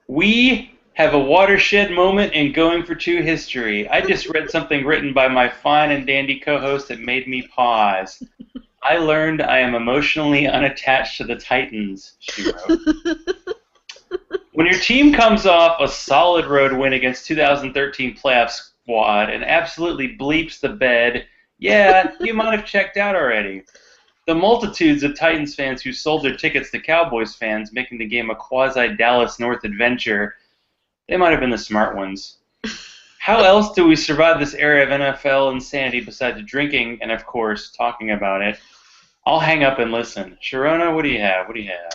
We have a watershed moment in Going for Two history. I just read something written by my fine and dandy co-host that made me pause. I learned I am emotionally unattached to the Titans, she wrote. When your team comes off a solid road win against 2013 playoff squad and absolutely bleeps the bed, yeah, you might have checked out already. The multitudes of Titans fans who sold their tickets to Cowboys fans, making the game a quasi-Dallas North adventure, they might have been the smart ones. How else do we survive this era of NFL insanity besides drinking and, of course, talking about it? I'll hang up and listen. Sharona, what do you have? What do you have?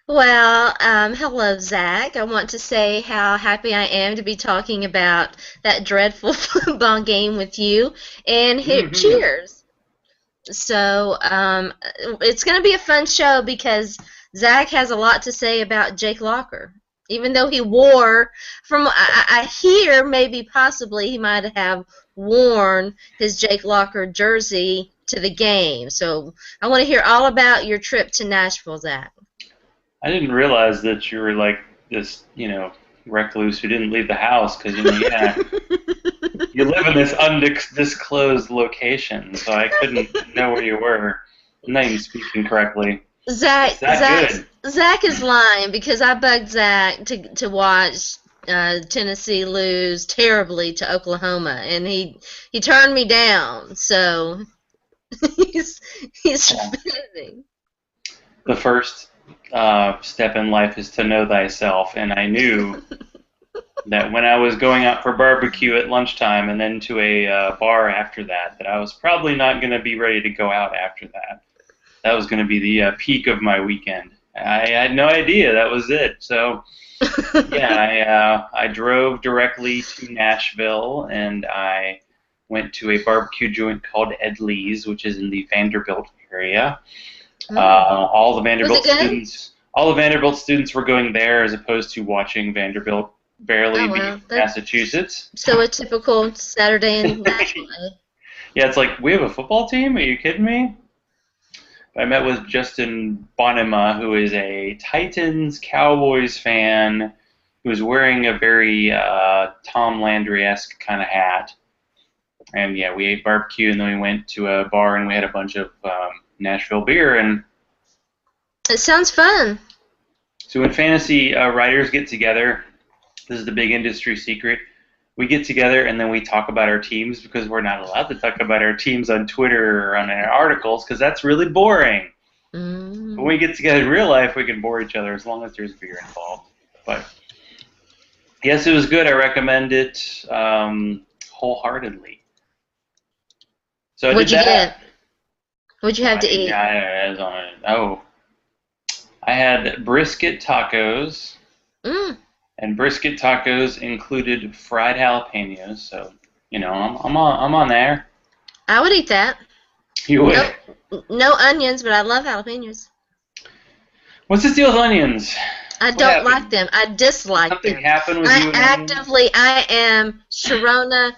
Well, hello, Zach. I want to say how happy I am to be talking about that dreadful football game with you. And cheers. So it's going to be a fun show because Zach has a lot to say about Jake Locker. Even though he wore, from I hear maybe possibly he might have worn his Jake Locker jersey to the game. So I want to hear all about your trip to Nashville, Zach. I didn't realize that you were like this, recluse who didn't leave the house because, yeah, you live in this undisclosed location, so I couldn't know where you were. I'm not even speaking correctly. Zach Good? Zach is lying because I bugged Zach to watch Tennessee lose terribly to Oklahoma, and he turned me down. So he's finising. The first step in life is to know thyself, and I knew that when I was going out for barbecue at lunchtime and then to a bar after that I was probably not going to be ready to go out after that. That was going to be the peak of my weekend. I had no idea that was it. So, yeah, I drove directly to Nashville, and I went to a barbecue joint called Ed Lee's, which is in the Vanderbilt area. All the Vanderbilt students were going there as opposed to watching Vanderbilt barely beat Massachusetts. So a typical Saturday in Nashville. Yeah, it's like, we have a football team? Are you kidding me? I met with Justin Bonema, who is a Titans Cowboys fan, who was wearing a very Tom Landry-esque kind of hat. And yeah, we ate barbecue, and then we went to a bar, and we had a bunch of Nashville beer. And it sounds fun. So when fantasy writers get together, this is the big industry secret. We get together and then we talk about our teams because we're not allowed to talk about our teams on Twitter or on our articles because that's really boring. When we get together in real life, we can bore each other as long as there's beer involved. But yes, it was good. I recommend it wholeheartedly. So What'd you get? What'd you have to eat? I had brisket tacos. And brisket tacos included fried jalapenos, so I'm on there. I would eat that. You would? No onions, but I love jalapenos. What's the deal with onions? I don't like them. I dislike them. Something happened with you? I am Sharona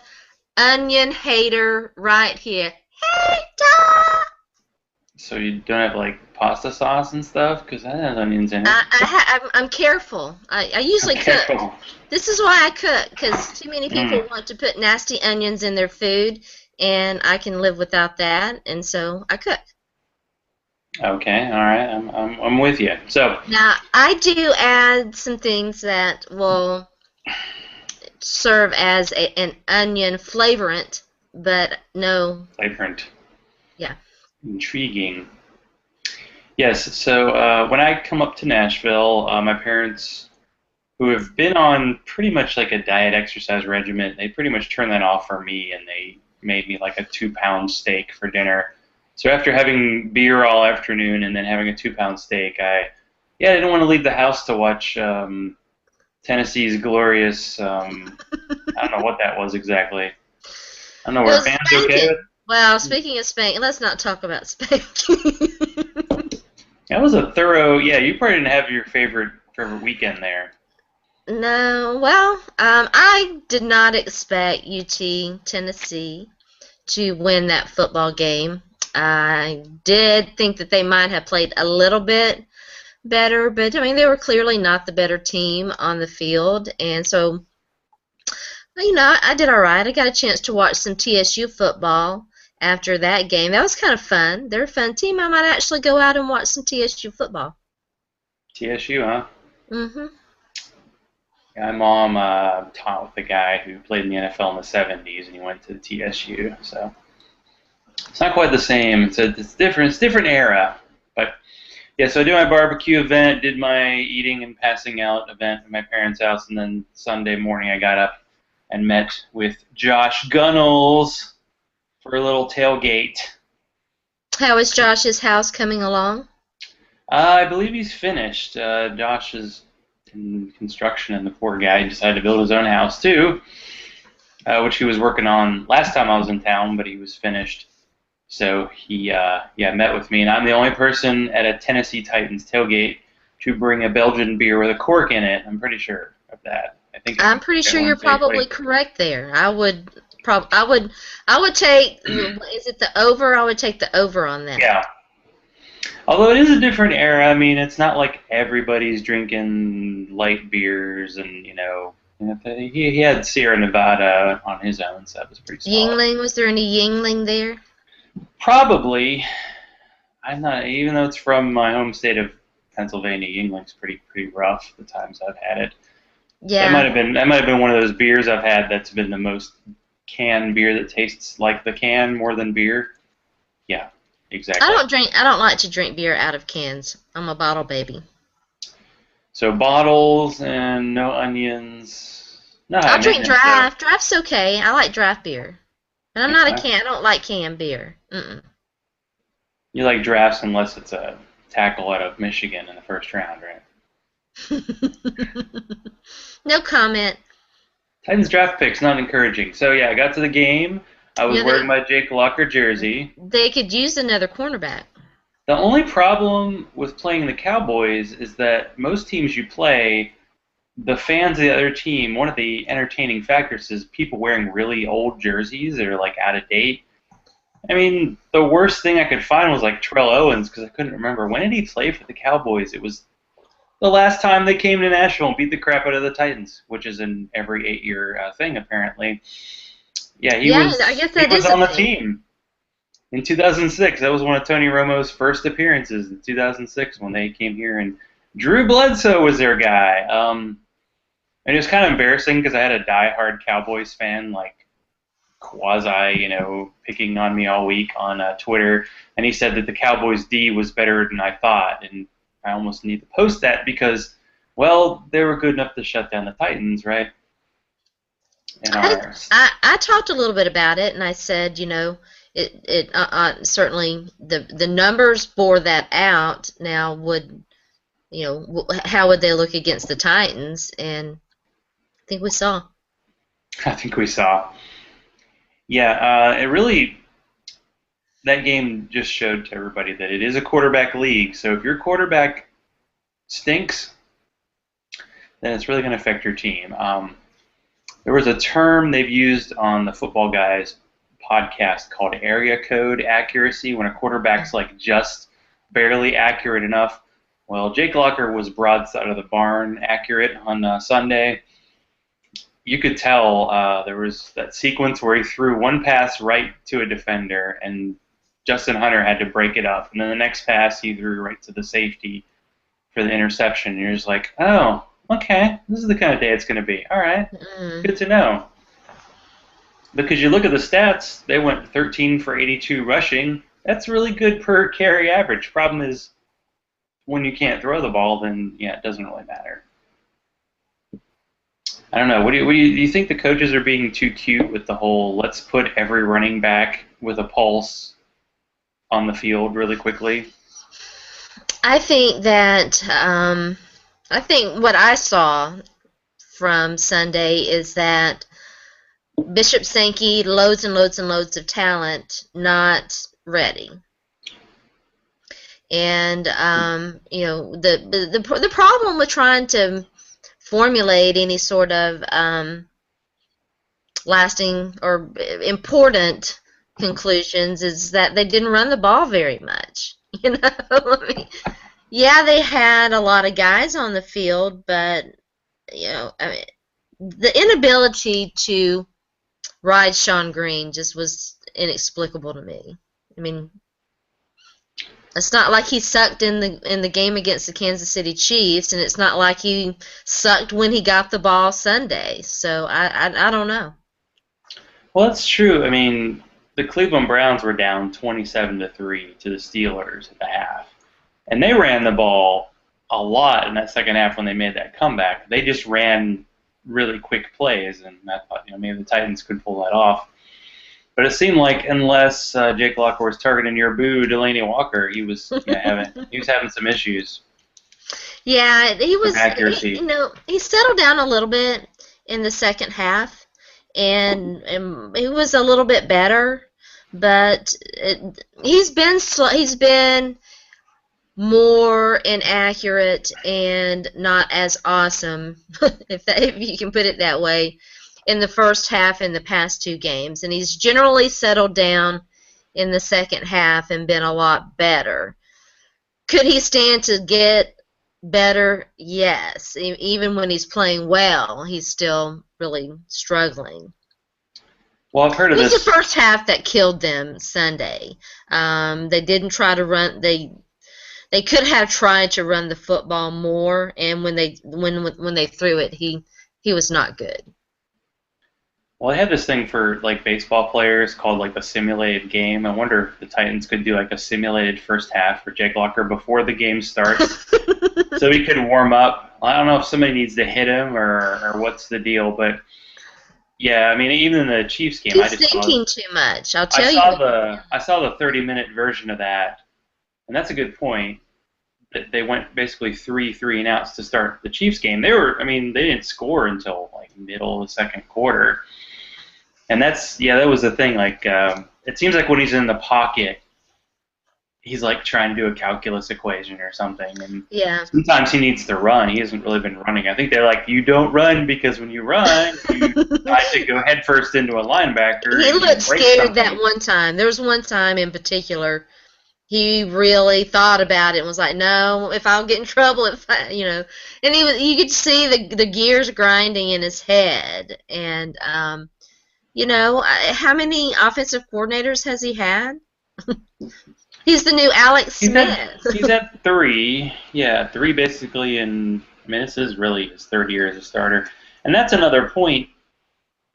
onion hater right here. Hater. So you don't have like pasta sauce and stuff because that has onions in it. I'm careful. I usually cook. This is why I cook because too many people want to put nasty onions in their food, and I can live without that, and so I cook. Okay, all right, I'm with you. So now I do add some things that will serve as an onion flavorant, but no flavorant. Yeah. Intriguing. Yes, so when I come up to Nashville, my parents, who have been on pretty much like a diet exercise regimen, they pretty much turned that off for me, and they made me like a 2-pound steak for dinner. So after having beer all afternoon and then having a 2-pound steak, I didn't want to leave the house to watch Tennessee's glorious, I don't know what that was exactly. I don't know, were fans okay with it? Well, speaking of spanking, let's not talk about spanking. That was a thorough. Yeah, you probably didn't have your favorite weekend there. No, well, I did not expect UT Tennessee to win that football game. I did think that they might have played a little bit better, but I mean they were clearly not the better team on the field, and so I did all right. I got a chance to watch some TSU football after that game. That was kind of fun. They're a fun team. I might actually go out and watch some TSU football. TSU, huh? Mm-hmm. Yeah, my mom taught with a guy who played in the NFL in the 70s, and he went to TSU. So it's not quite the same. It's different. It's a different era. But yeah, so I did my barbecue event, did my eating and passing out event at my parents' house, and then Sunday morning I got up and met with Josh Gunnels for a little tailgate. How is Josh's house coming along? I believe he's finished. Josh is in construction, and the poor guy decided to build his own house too, which he was working on last time I was in town, but he was finished. So he met with me, and I'm the only person at a Tennessee Titans tailgate to bring a Belgian beer with a cork in it. I'm pretty sure of that. I'm pretty sure you're probably correct there. I would take. Is it the over? I would take the over on that. Yeah. Although it is a different era. I mean, it's not like everybody's drinking light beers, and he had Sierra Nevada on his own, so that was pretty solid. Yingling, was there any Yingling there? Probably. I'm not, even though it's from my home state of Pennsylvania, Yingling's pretty rough the times I've had it. Yeah. That might have been one of those beers I've had that's been the most canned beer that tastes like the can more than beer. Yeah, exactly. I don't like to drink beer out of cans. I'm a bottle baby. So bottles and no onions. No, I'll drink draft. Draft's okay. I like draft beer. And I'm not a can. I don't like canned beer. Mm-mm. You like drafts unless it's a tackle out of Michigan in the first round, right? No comment. Titans draft picks, not encouraging. So yeah, I got to the game. I was wearing my Jake Locker jersey. They could use another cornerback. The only problem with playing the Cowboys is that most teams you play, the fans of the other team, one of the entertaining factors is people wearing really old jerseys that are like out of date. I mean, the worst thing I could find was like Terrell Owens, because I couldn't remember. When did he play for the Cowboys? It was the last time they came to Nashville and beat the crap out of the Titans, which is an every 8-year thing, apparently. Yeah, he was on the team in 2006. That was one of Tony Romo's first appearances in 2006 when they came here, and Drew Bledsoe was their guy. And it was kind of embarrassing because I had a diehard Cowboys fan, like, quasi, picking on me all week on Twitter, and he said that the Cowboys D was better than I thought, and I almost need to post that because, well, they were good enough to shut down the Titans, right? I talked a little bit about it, and I said, certainly the numbers bore that out. Now, how would they look against the Titans? And I think we saw. Yeah, that game just showed to everybody that it is a quarterback league. So if your quarterback stinks, then it's really going to affect your team. There was a term they've used on the Football Guys podcast called area code accuracy, when a quarterback's like just barely accurate enough. Well, Jake Locker was broadside of the barn accurate on Sunday. You could tell there was that sequence where he threw one pass right to a defender, and Justin Hunter had to break it up. And then the next pass he threw right to the safety for the interception. And you're just like, oh, okay, this is the kind of day it's going to be. All right, good to know. Because you look at the stats, they went 13 for 82 rushing. That's really good per carry average. Problem is, when you can't throw the ball, then, yeah, it doesn't really matter. I don't know. Do you think the coaches are being too cute with the whole let's put every running back with a pulse on the field really quickly? I think that what I saw from Sunday is that Bishop Sankey, loads and loads and loads of talent, not ready. And the problem with trying to formulate any sort of lasting or important conclusions is that they didn't run the ball very much. Yeah, they had a lot of guys on the field, but I mean, the inability to ride Sean Green just was inexplicable to me. I mean, it's not like he sucked in the game against the Kansas City Chiefs, and it's not like he sucked when he got the ball Sunday. So I don't know. Well, that's true. I mean, the Cleveland Browns were down 27-3 to the Steelers at the half, and they ran the ball a lot in that second half when they made that comeback. They just ran really quick plays, and I thought maybe the Titans could pull that off. But it seemed like unless Jake Locker was targeting your boo, Delaney Walker, he was having some issues Yeah, he with was. accuracy. He settled down a little bit in the second half, and he was a little bit better. But he's been more inaccurate and not as awesome, if you can put it that way, in the first half in the past two games. And he's generally settled down in the second half and been a lot better. Could he stand to get better? Yes. Even when he's playing well, he's still really struggling. Well, I've heard It of was the this. first half that killed them Sunday. They didn't try to run. They could have tried to run the football more, and when they threw it, he was not good. Well, they have this thing for like baseball players called like the simulated game. I wonder if the Titans could do like a simulated first half for Jake Locker before the game starts, so he could warm up. I don't know if somebody needs to hit him or what's the deal, but yeah, I mean, even in the Chiefs game, He's thinking too much. I'll I tell you saw that. the 30-minute version of that, and that's a good point. That they went basically three and outs to start the Chiefs game. I mean, they didn't score until like middle of the second quarter, and that was the thing. Like, it seems like when he's in the pocket, he's like trying to do a calculus equation or something, and Yeah. sometimes he needs to run. He hasn't really been running. I think they're like, you don't run because when you run, you try to go headfirst into a linebacker He and you looked break scared that something. one time. There was one time in particular he really thought about it and was like, "No, if I'll get in trouble, and you could see the gears grinding in his head. And how many offensive coordinators has he had? He's the new Alex Smith. He's had three, yeah, three basically, and I mean this is really his third year as a starter, and that's another point.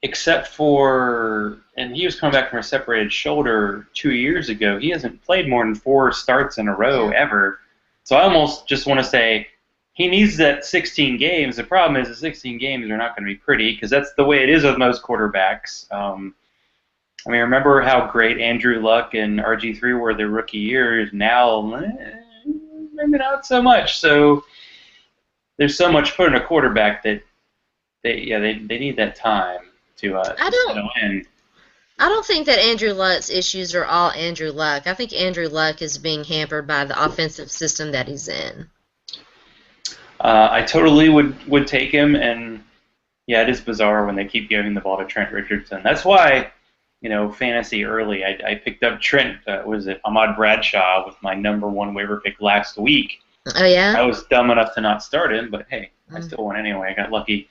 Except for, and he was coming back from a separated shoulder 2 years ago. He hasn't played more than four starts in a row Yeah. ever. So I almost just want to say he needs that 16 games. The problem is the 16 games are not going to be pretty because that's the way it is with most quarterbacks. I mean, remember how great Andrew Luck and RG3 were their rookie years. Now, maybe not so much. So there's so much put in a quarterback that they need that time I to don't settle in. I don't think that Andrew Luck's issues are all Andrew Luck. I think Andrew Luck is being hampered by the offensive system that he's in. I totally would take him, and yeah, it is bizarre when they keep giving the ball to Trent Richardson. That's why, fantasy early, I picked up Trent. Was it Ahmad Bradshaw with my number one waiver pick last week? Oh yeah. I was dumb enough to not start him, but hey, I Mm. still won anyway. I got lucky.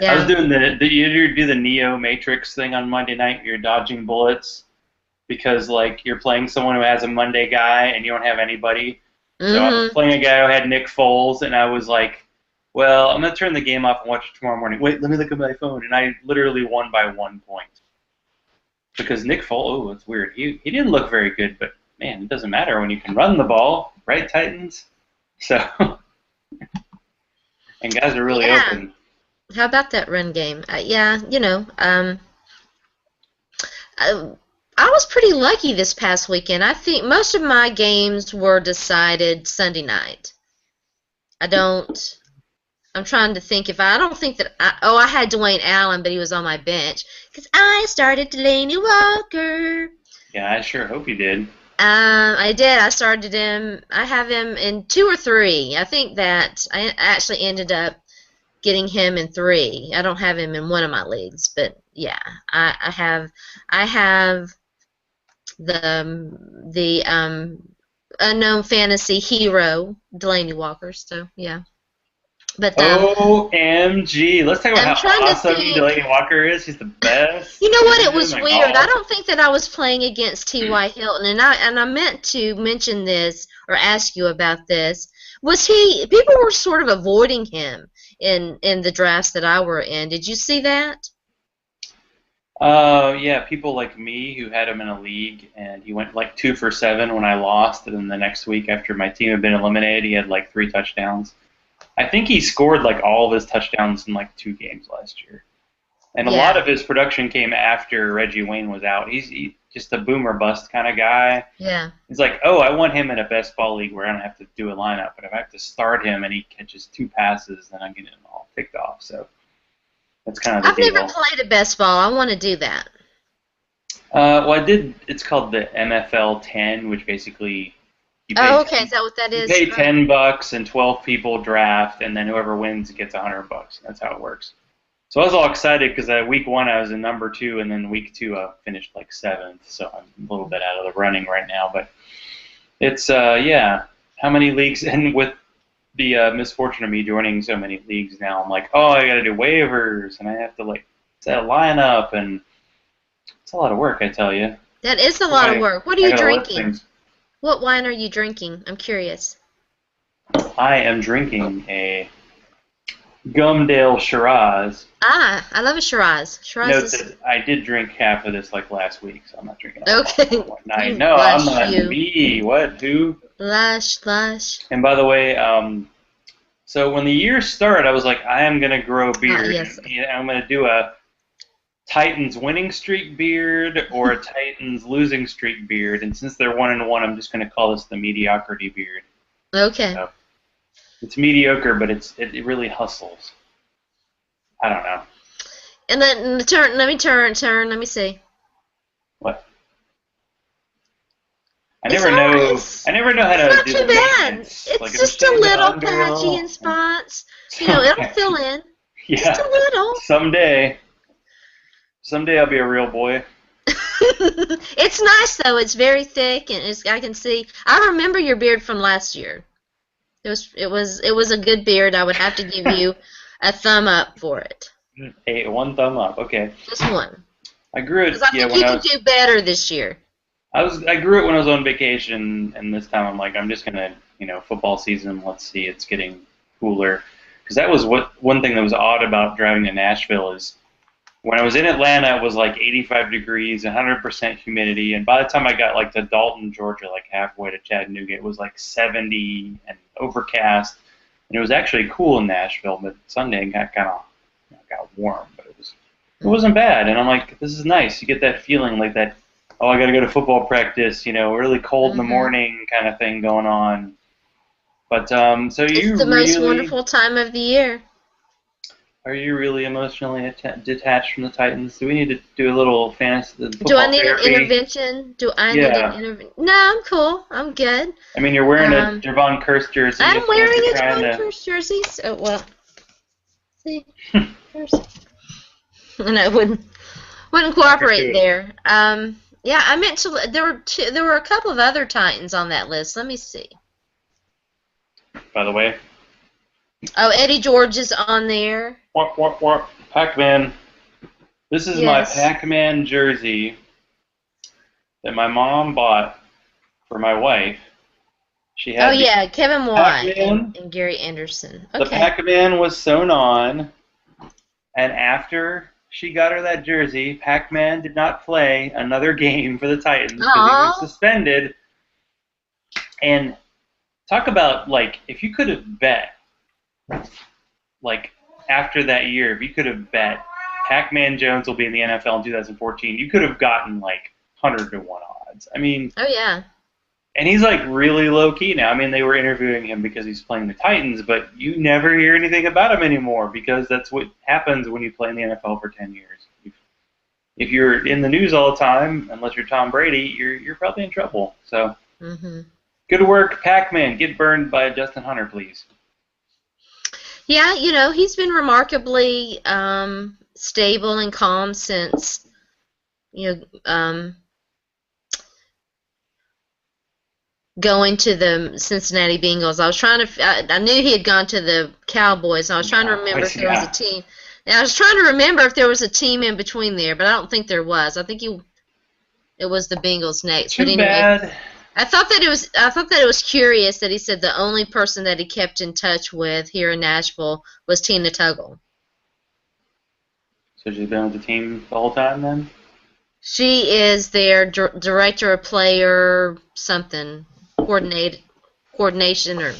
I was Yeah. doing you ever do the Neo Matrix thing on Monday night? You're dodging bullets because like you're playing someone who has a Monday guy and you don't have anybody. So I was Mhm. playing a guy who had Nick Foles, and I was like, well, I'm going to turn the game off and watch it tomorrow morning. Wait, let me look at my phone. And I literally won by 1 point. Because Nick Foles, it's weird. He didn't look very good, but man, it doesn't matter when you can run the ball, right, Titans? So, and guys are really Yeah. open. How about that run game? Yeah. I, I was pretty lucky this past weekend. I think most of my games were decided Sunday night. I don't. I'm trying to think if I don't think that I had Dwayne Allen, but he was on my bench because I started Delaney Walker. Yeah, I sure hope you did. I did. I started him. I have him in two or three. I think that I actually ended up getting him in three. I don't have him in one of my leagues, but yeah, I have the unknown fantasy hero, Delaney Walker. So yeah, but OMG. Let's talk about I'm how trying to awesome think. Delaney Walker is. She's the best. You know what? It Oh was my weird. I God. don't think that I was playing against T.Y. Hilton, and I meant to mention this or ask you about this. Was he? People were sort of avoiding him in the drafts that I were in. Did you see that? Yeah, people like me who had him in a league, and he went like 2 for 7 when I lost, and then the next week after my team had been eliminated, he had like 3 touchdowns. I think he scored like all of his touchdowns in like 2 games last year, and a lot Yeah, of his production came after Reggie Wayne was out. He's just a boomer bust kind of guy. yeah. It's like, oh, I want him in a best ball league where I don't have to do a lineup, but if I have to start him and he catches 2 passes, then I'm getting him all picked off. So that's kind of I've the never deal. played a best ball. I want to do that. Well, I did. It's called the MFL 10, which basically you pay Oh, okay. Is 10, that what that you is? pay $10 and 12 people draft, and then whoever wins gets $100. That's how it works. So I was all excited because week 1 I was in number 2, and then week 2 I finished like 7th. So I'm a little bit out of the running right now, but it's yeah. How many leagues? And with the misfortune of me joining so many leagues now, I'm like, oh, I got to do waivers, and I have to like set a lineup, and it's a lot of work, I tell you. That is a lot of Boy, work. What are I you gotta list drinking? things. What wine are you drinking? I'm curious. I am drinking a Gumdale Shiraz. Ah, I love a Shiraz. Shiraz Note is that I did drink half of this like last week, so I'm not drinking a whole okay. lot one night. You No, I'm lush, not you me. What? Who? lush. And by the way, so when the year started, I was like, I am gonna grow a Ah, beard, yes. and I'm gonna do a Titans winning streak beard or a Titans losing streak beard. And since they're 1-1, I'm just gonna call this the mediocrity beard. Okay. So it's mediocre, but it really hustles. I don't know. And then turn. Let me turn. Let me see. What? I It's never all. know. I never know how It's to not do too the bad. maintenance. Like It's if I'm just a shaving little under a patchy in little. spots. It'll Okay. fill in. Just a Yeah. little. Someday. Someday I'll be a real boy. It's nice though. It's very thick, and I can see. I remember your beard from last year. It was a good beard. I would have to give you a thumb up for it. Hey, one thumb up. Okay. Just one. I grew it. Because I Yeah, think when you I can was. do better this year. I grew it when I was on vacation, and this time I'm like, I'm just gonna, football season. Let's see, it's getting cooler. Because that was one thing that was odd about driving to Nashville is when I was in Atlanta, it was like 85 degrees, 100% humidity, and by the time I got like to Dalton, Georgia, like halfway to Chattanooga, it was like 70 and overcast, and it was actually cool in Nashville. But Sunday it got kind of got warm, but it wasn't bad. And I'm like, this is nice. You get that feeling like that. Oh, I got to go to football practice. Really cold in the Hmm. morning kind of thing going on. But so It's you the most really wonderful time of the year. are you really emotionally detached from the Titans? Do we need to do a little fantasy Do I football need an therapy? intervention? Do I need an Yeah. intervention? No, I'm cool. I'm good. I mean, you're wearing a Um, Javon Curse jersey. I I'm feel like wearing you're a trying John to. Curse jersey. So, well, see, there's, and I wouldn't Back her cooperate to it. there. Yeah, I meant to. There were a couple of other Titans on that list. Let me see. By the way, Oh, Eddie George is on there. what? Pac-Man. This is my Yes. Pac-Man jersey that my mom bought for my wife. She Oh had the yeah, Kevin White and, Pac-Man. and Gary Anderson. The Okay. Pac-Man was sewn on, and after she got her that jersey, Pac-Man did not play another game for the Titans because he was Oh. suspended. And talk about like if you could have bet like after that year, if you could have bet Pac-Man Jones will be in the NFL in 2014, you could have gotten like 100-1 odds. I mean, Oh yeah. and he's like really low key now. I mean, they were interviewing him because he's playing the Titans, but you never hear anything about him anymore because that's what happens when you play in the NFL for 10 years. If you're in the news all the time, unless you're Tom Brady, you're probably in trouble. So Mhm. good work, Pac-Man. Get burned by Justin Hunter, please. Yeah, he's been remarkably stable and calm since you know going to the Cincinnati Bengals. I was trying to. I knew he had gone to the Cowboys. And I was trying to remember if there was a team. And I was trying to remember if there was a team in between there, but I don't think there was. I think it was the Bengals next. But anyway, bad. I thought that it was curious that he said the only person that he kept in touch with here in Nashville was Tina Tuggle. So she's been with the team the whole time then? She is their director of player something, coordination or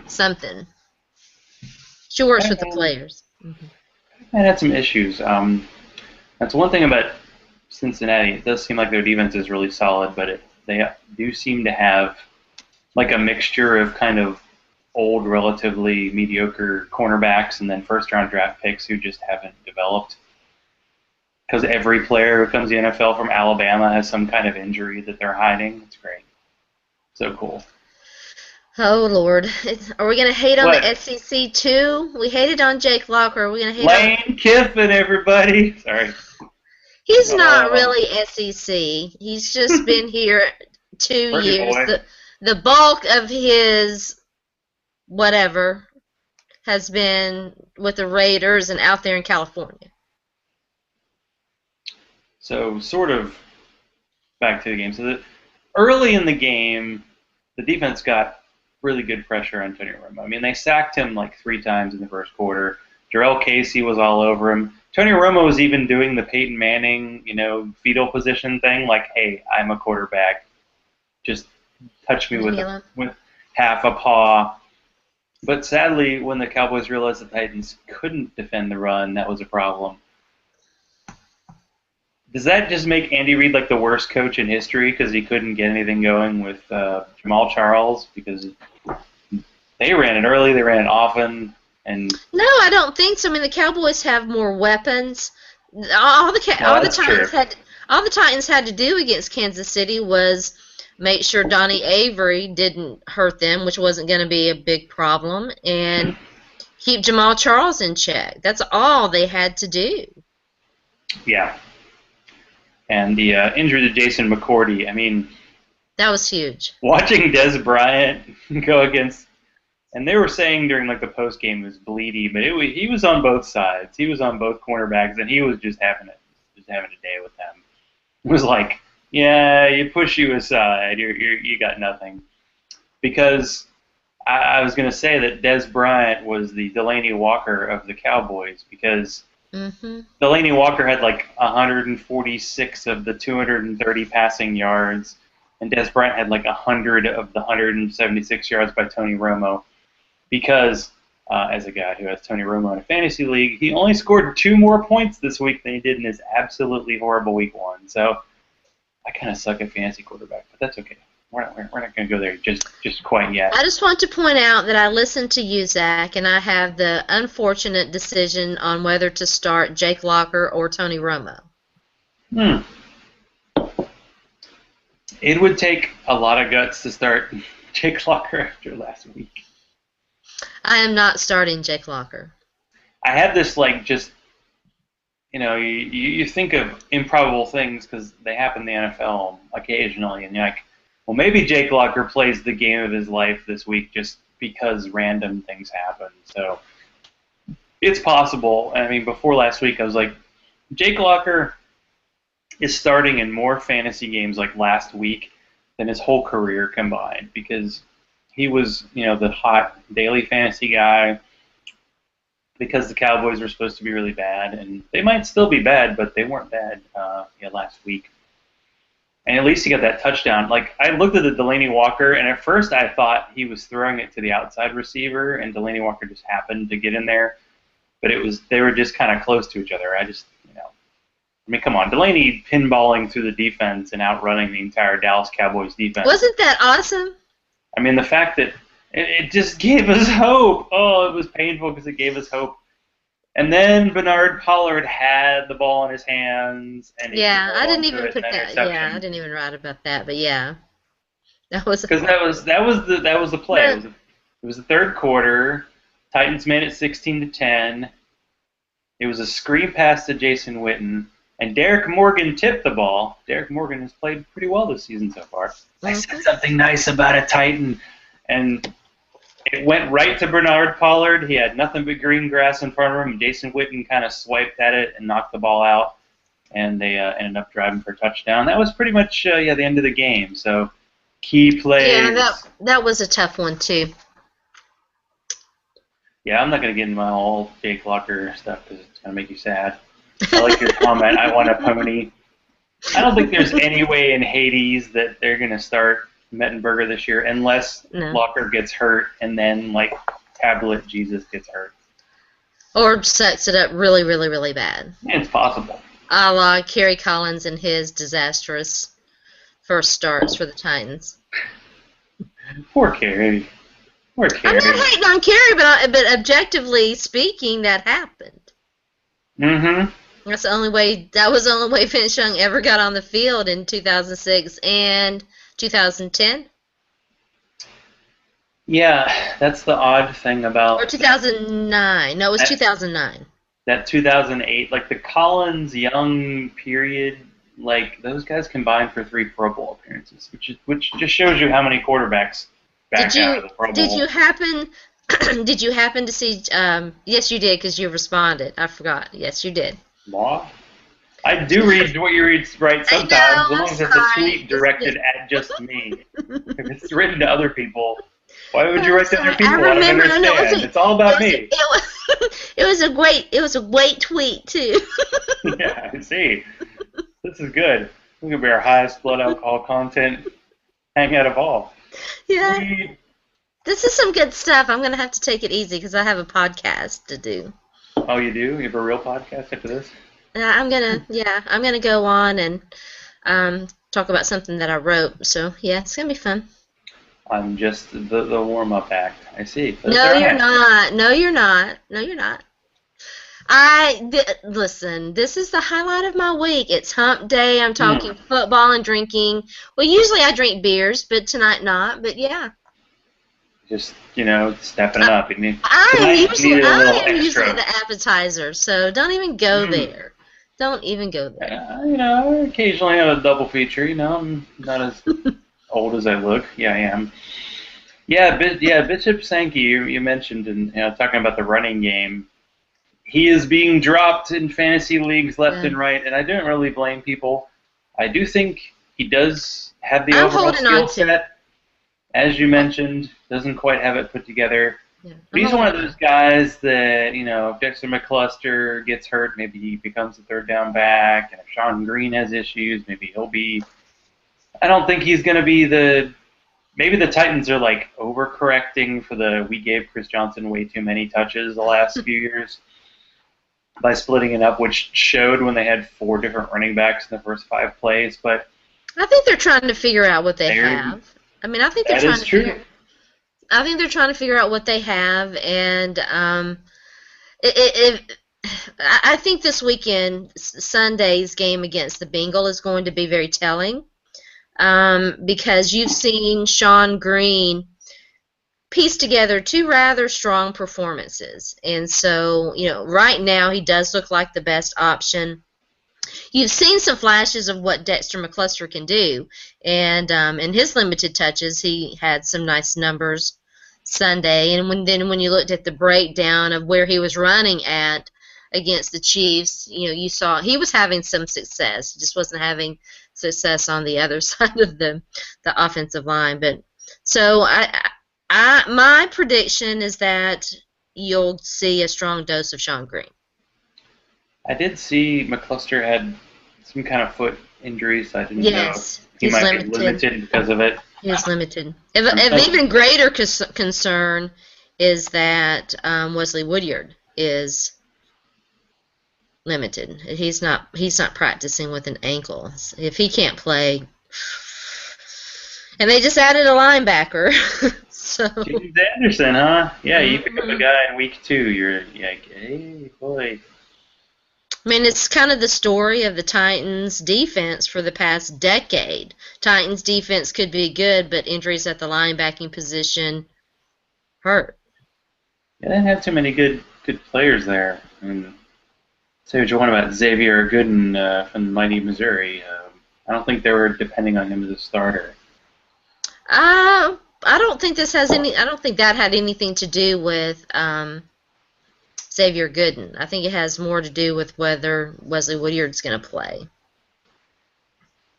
something. She works with the players. I had some issues. That's one thing about Cincinnati. It does seem like their defense is really solid, but they do seem to have like a mixture of kind of old, relatively mediocre cornerbacks and then first-round draft picks who just haven't developed. Because every player who comes to the NFL from Alabama has some kind of injury that they're hiding. It's great. So cool. Oh, Lord. Are we going to hate on the SEC, too? We hated on Jake Locker. Are we going to hate on Lane Kiffin, everybody. Sorry. He's not really SEC. He's just been here 2 years. The bulk of his whatever has been with the Raiders and out there in California. So, sort of back to the game. So, early in the game, the defense got really good pressure on Tony Romo. I mean, they sacked him like 3 times in the first quarter. Jarrell Casey was all over him. Tony Romo was even doing the Peyton Manning, fetal position thing, like, hey, I'm a quarterback. Just touch me with half a paw. But sadly, when the Cowboys realized the Titans couldn't defend the run, that was a problem. Does that just make Andy Reid like the worst coach in history because he couldn't get anything going with Jamal Charles? Because they ran it early, they ran it often. And no, I don't think so. I mean, the Cowboys have more weapons. All the Titans had to do against Kansas City was make sure Donnie Avery didn't hurt them, which wasn't going to be a big problem, and keep Jamal Charles in check. That's all they had to do. Yeah. And the injury to Jason McCourty, I mean, that was huge. Watching Des Bryant go against, and they were saying during like the post game was bleedy, but he was on both sides. He was on both cornerbacks, and he was just having a day with them. It was like, yeah, you push you aside, you got nothing. Because I was going to say that Des Bryant was the Delaney Walker of the Cowboys because. Mm-hmm. Delaney Walker had like 146 of the 230 passing yards, and Des Bryant had like 100 of the 176 yards by Tony Romo. Because, as a guy who has Tony Romo in a fantasy league, he only scored 2 more points this week than he did in his absolutely horrible week 1. So I kind of suck at fantasy quarterback, but that's okay. We're not going to go there just quite yet. I just want to point out that I listened to you, Zach, and I have the unfortunate decision on whether to start Jake Locker or Tony Romo. It would take a lot of guts to start Jake Locker after last week. I am not starting Jake Locker. I have this, like, just, you think of improbable things because they happen in the NFL occasionally, and you're like, well, maybe Jake Locker plays the game of his life this week just because random things happen. So it's possible. I mean, before last week, I was like, Jake Locker is starting in more fantasy games like last week than his whole career combined because he was, the hot daily fantasy guy because the Cowboys were supposed to be really bad. And they might still be bad, but they weren't bad last week. And at least he got that touchdown. Like, I looked at the Delaney Walker, and at first I thought he was throwing it to the outside receiver, and Delaney Walker just happened to get in there. But they were just kind of close to each other. Come on. Delaney pinballing through the defense and outrunning the entire Dallas Cowboys defense. Wasn't that awesome? I mean, the fact that it just gave us hope. Oh, it was painful because it gave us hope. And then Bernard Pollard had the ball in his hands, and I didn't even put that. Yeah, I didn't even write about that, but yeah, that was because that was the play. It was the third quarter. Titans made it 16-10. It was a screen pass to Jason Witten. and Derek Morgan tipped the ball. Derek Morgan has played pretty well this season so far. I said something nice about a Titan, and it went right to Bernard Pollard. He had nothing but green grass in front of him. Jason Witten kind of swiped at it and knocked the ball out, and they ended up driving for a touchdown. That was pretty much the end of the game. So key plays. Yeah, that was a tough one too. Yeah, I'm not going to get into my whole Jake Locker stuff because it's going to make you sad. I like your comment. I want a pony. I don't think there's any way in Hades that they're going to start Mettenberger this year unless Locker gets hurt and then, like, Tablet Jesus gets hurt. Or sets it up really, really, really bad. It's possible. A la Kerry Collins and his disastrous first starts for the Titans. Poor Kerry. I'm not hating on Kerry, but objectively speaking, that happened. Mm-hmm. That was the only way Vince Young ever got on the field in 2006 and 2010. Yeah, that's the odd thing about... Or 2009. No, it was 2009. That 2008, like the Collins-Young period, like those guys combined for 3 Pro Bowl appearances, which just shows you how many quarterbacks back out of the Pro Bowl. Did you happen to see... yes, you did, because you responded. I forgot. Yes, you did. Law? I do read what you write sometimes, as long as it's a tweet directed at just me. If it's written to other people, why would you write to other people? I don't understand. It's all about me. It was a great tweet too. Yeah, I see. This is good. We're gonna be our highest blood alcohol content hangout of all. Yeah. This is some good stuff. I'm gonna have to take it easy because I have a podcast to do. Oh, you do? You have a real podcast after this? I'm gonna go on and talk about something that I wrote. So yeah, it's gonna be fun. I'm just the warm-up act. I see. No, you're not. No, you're not. No, you're not. Listen, this is the highlight of my week. It's hump day. I'm talking football and drinking. Well, usually I drink beers, but tonight not. But yeah. Just, stepping it up. I am usually the appetizer, so don't even go there. Don't even go there. I occasionally have a double feature. I'm not as old as I look. Yeah, I am. Yeah, Bishop Sankey, you mentioned, and talking about the running game. He is being dropped in fantasy leagues left and right, and I don't really blame people. I do think he does have the overall skill set. As you mentioned, doesn't quite have it put together. Yeah. But he's one of those guys that, if Dexter McCluster gets hurt, maybe he becomes a third down back. And if Sean Green has issues, maybe he'll be. I don't think he's going to be maybe the Titans are like overcorrecting for we gave Chris Johnson way too many touches the last few years by splitting it up, which showed when they had 4 different running backs in the first 5 plays. But I think they're trying to figure out what they have. I mean, I think they're trying to figure out what they have, and I think this weekend, Sunday's game against the Bengals is going to be very telling, because you've seen Sean Green piece together 2 rather strong performances, and so right now he does look like the best option. You've seen some flashes of what Dexter McCluster can do, and in his limited touches, he had some nice numbers Sunday. And when you looked at the breakdown of where he was running at against the Chiefs, you saw he was having some success. He just wasn't having success on the other side of the offensive line. But so my prediction is that you'll see a strong dose of Sean Green. I did see McCluster had some kind of foot injury, so I didn't know he might be limited because of it. He's limited. If even greater concern is that Wesley Woodyard is limited. He's not practicing with an ankle. If he can't play, and they just added a linebacker. So James Anderson, huh? Yeah, you pick up a guy in week 2. You're like, hey, boy. I mean, it's kind of the story of the Titans' defense for the past decade. Titans' defense could be good, but injuries at the linebacking position hurt. Yeah, they didn't have too many good players there. And Say what you want about Xavier Gooden from mighty Missouri. I don't think they were depending on him as a starter. I don't think this has any. I don't think that had anything to do with Xavier Gooden. I think it has more to do with whether Wesley Woodyard's going to play.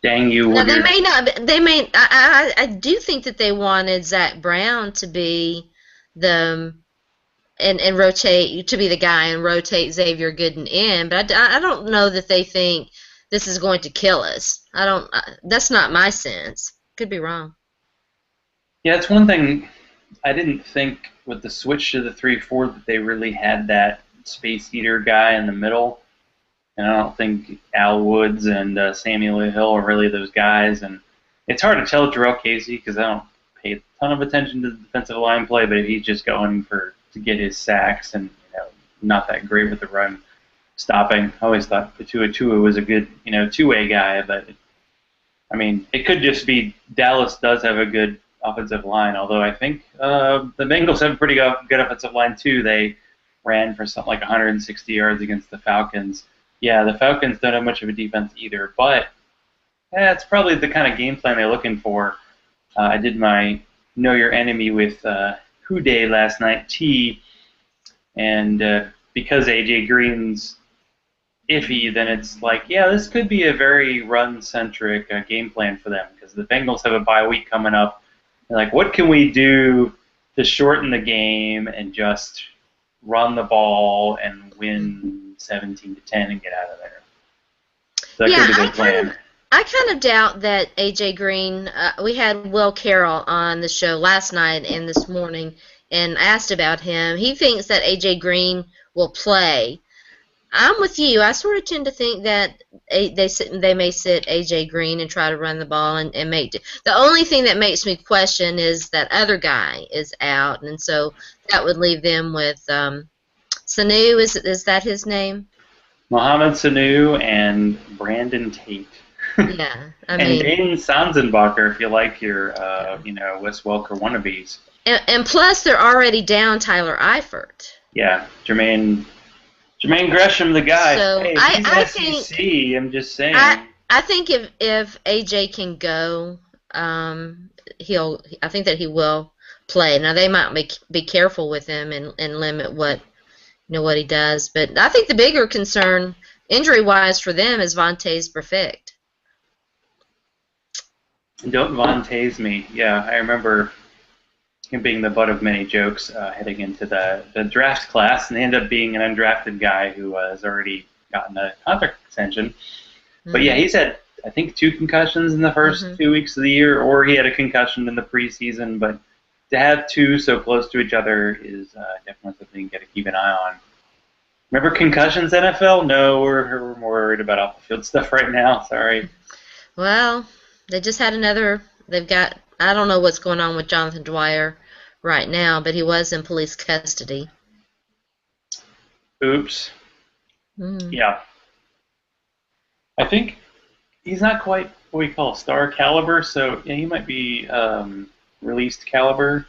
Dang you, Now, Woodyard. they may not. They may. I do think that they wanted Zach Brown to be the and rotate to be the guy and rotate Xavier Gooden in, but I don't know that they think this is going to kill us. I don't. That's not my sense. Could be wrong. Yeah, it's one thing I didn't think with the switch to the 3-4 that they really had that space eater guy in the middle. And I don't think Al Woods and Samuel Hill are really those guys. And it's hard to tell Jarrell Casey because I don't pay a ton of attention to the defensive line play, but if he's just going to get his sacks and not that great with the run stopping. I always thought Tua was a good two-way guy, but I mean it could just be Dallas does have a good offensive line, although I think the Bengals have a pretty good offensive line too. They ran for something like 160 yards against the Falcons. Yeah, the Falcons don't have much of a defense either, but it's probably the kind of game plan they're looking for. I did my Know Your Enemy with Houday last night, T, and because AJ Green's iffy, then it's like, yeah, this could be a very run-centric game plan for them because the Bengals have a bye week coming up. They're like, what can we do to shorten the game and just run the ball and win 17-10 and get out of there? So that could be their plan. I kind of doubt that A.J. Green, we had Will Carroll on the show last night and this morning and asked about him. He thinks that A.J. Green will play. I'm with you. I sort of tend to think that they may sit A.J. Green and try to run the ball and make the only thing that makes me question is that other guy is out, and so that would leave them with Sanu. Is that his name? Mohamed Sanu and Brandon Tate. Yeah, and Dane Sanzenbacher, if you like your Wes Welker wannabes. And plus, they're already down Tyler Eifert. Yeah, Jermaine Gresham, the guy. So hey, I SEC, think I'm just saying. I think if AJ can go, I think that he will play. Now they might be careful with him and limit what he does. But I think the bigger concern, injury-wise, for them is Vontaze Burfict. Don't Vontaze me. Yeah, I remember him being the butt of many jokes heading into the draft class, and they ended up being an undrafted guy who has already gotten a contract extension. Mm-hmm. But yeah, he's had, I think, 2 concussions in the first 2 weeks of the year, or he had a concussion in the preseason. But to have 2 so close to each other is definitely something you got to keep an eye on. Remember concussions, NFL? No, we're more worried about off-the-field stuff right now. Sorry. Well, they just had another. They've got. I don't know what's going on with Jonathan Dwyer right now, but he was in police custody. Oops. Yeah. I think he's not quite what we call star caliber, so yeah, he might be released caliber.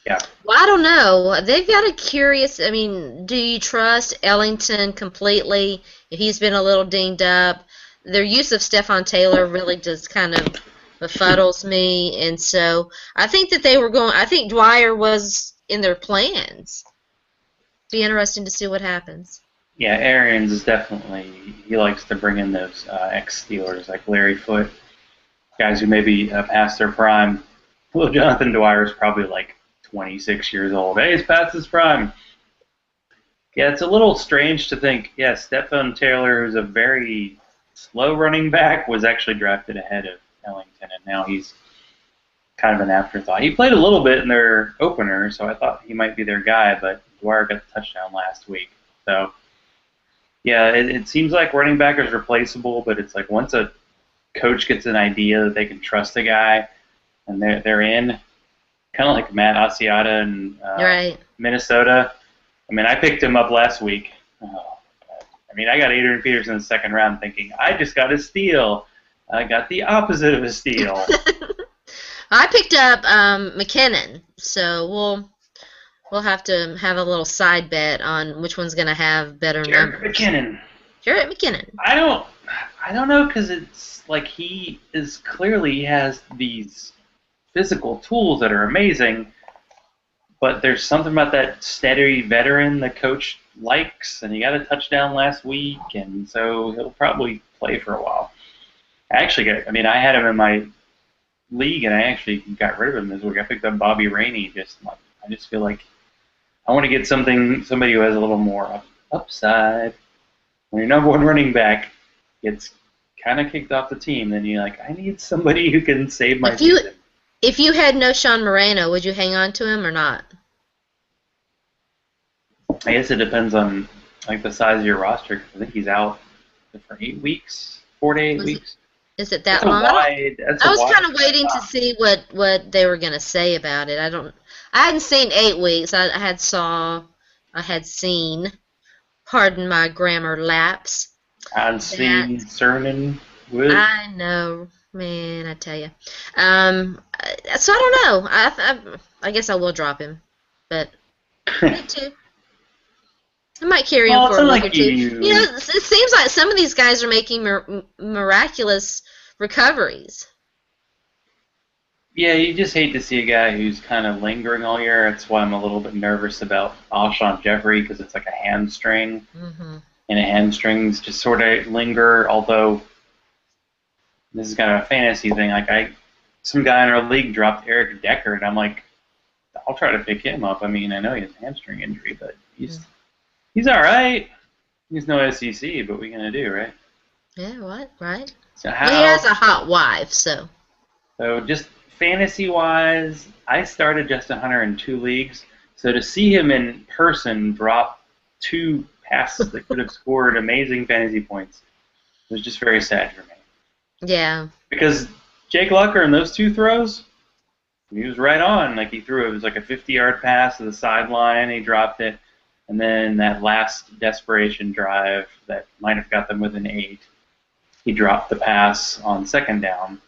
Yeah. Well, I don't know. They've got a curious. I mean, do you trust Ellington completely? If he's been a little dinged up, their use of Stephon Taylor really just kind of befuddles me, and so I think that they were going. I think Dwyer was in their plans. Be interesting to see what happens. Yeah, Arians is definitely. He likes to bring in those ex-Steelers like Larry Foote, guys who maybe past their prime. Well, Jonathan Dwyer is probably like 26 years old. Hey, he's past his prime. Yeah, it's a little strange to think. Yeah, Stephon Taylor, who's a very slow running back, was actually drafted ahead of Ellington, and now he's kind of an afterthought. He played a little bit in their opener, so I thought he might be their guy, but Dwyer got the touchdown last week. So, yeah, it seems like running back is replaceable, but it's like once a coach gets an idea that they can trust a guy, and they're in, kind of like Matt Asiata in Minnesota. I mean, I picked him up last week. I mean, I got Adrian Peterson in the second round thinking, I just got a steal. I got the opposite of a steal. I picked up McKinnon, so We'll have to have a little side bet on which one's going to have better Jarrett numbers. McKinnon. Jarrett McKinnon. I don't know, because it's like he has these physical tools that are amazing, but there's something about that steady veteran the coach likes, and he got a touchdown last week, and so he'll probably play for a while. I had him in my league, and I actually got rid of him this week. I picked up Bobby Rainey. I just feel like I want to get somebody who has a little more upside. When your number one running back gets kind of kicked off the team, then you're like, I need somebody who can save my season. If you had no Sean Moreno, would you hang on to him or not? I guess it depends on like the size of your roster. I think he's out for 8 weeks, 4 to 8 weeks. Is it that long? I was kind of waiting to see what they were going to say about it. I hadn't seen 8 weeks. I had seen, pardon my grammar lapse. I'd seen Cernan Wood. I know, man, I tell you. So I don't know. I guess I will drop him, but me too. I might carry him for a week or two. It seems like some of these guys are making miraculous recoveries. Yeah, you just hate to see a guy who's kind of lingering all year. That's why I'm a little bit nervous about Alshon Jeffrey, because it's like a hamstring, and hamstrings just sort of linger. Although this is kind of a fantasy thing. Like some guy in our league dropped Eric Decker, and I'm like, I'll try to pick him up. I mean, I know he has a hamstring injury, but he's all right. He's no SEC, but what are we gonna do, right? Yeah, what? Right. So he has a hot wife, so. So just fantasy-wise, I started Justin Hunter in 2 leagues. So to see him in person drop 2 passes that could have scored amazing fantasy points was just very sad for me. Yeah. Because Jake Lucker in those 2 throws, he was right on. Like it was like a 50-yard pass to the sideline. He dropped it. And then that last desperation drive that might have got them within 8, he dropped the pass on 2nd down.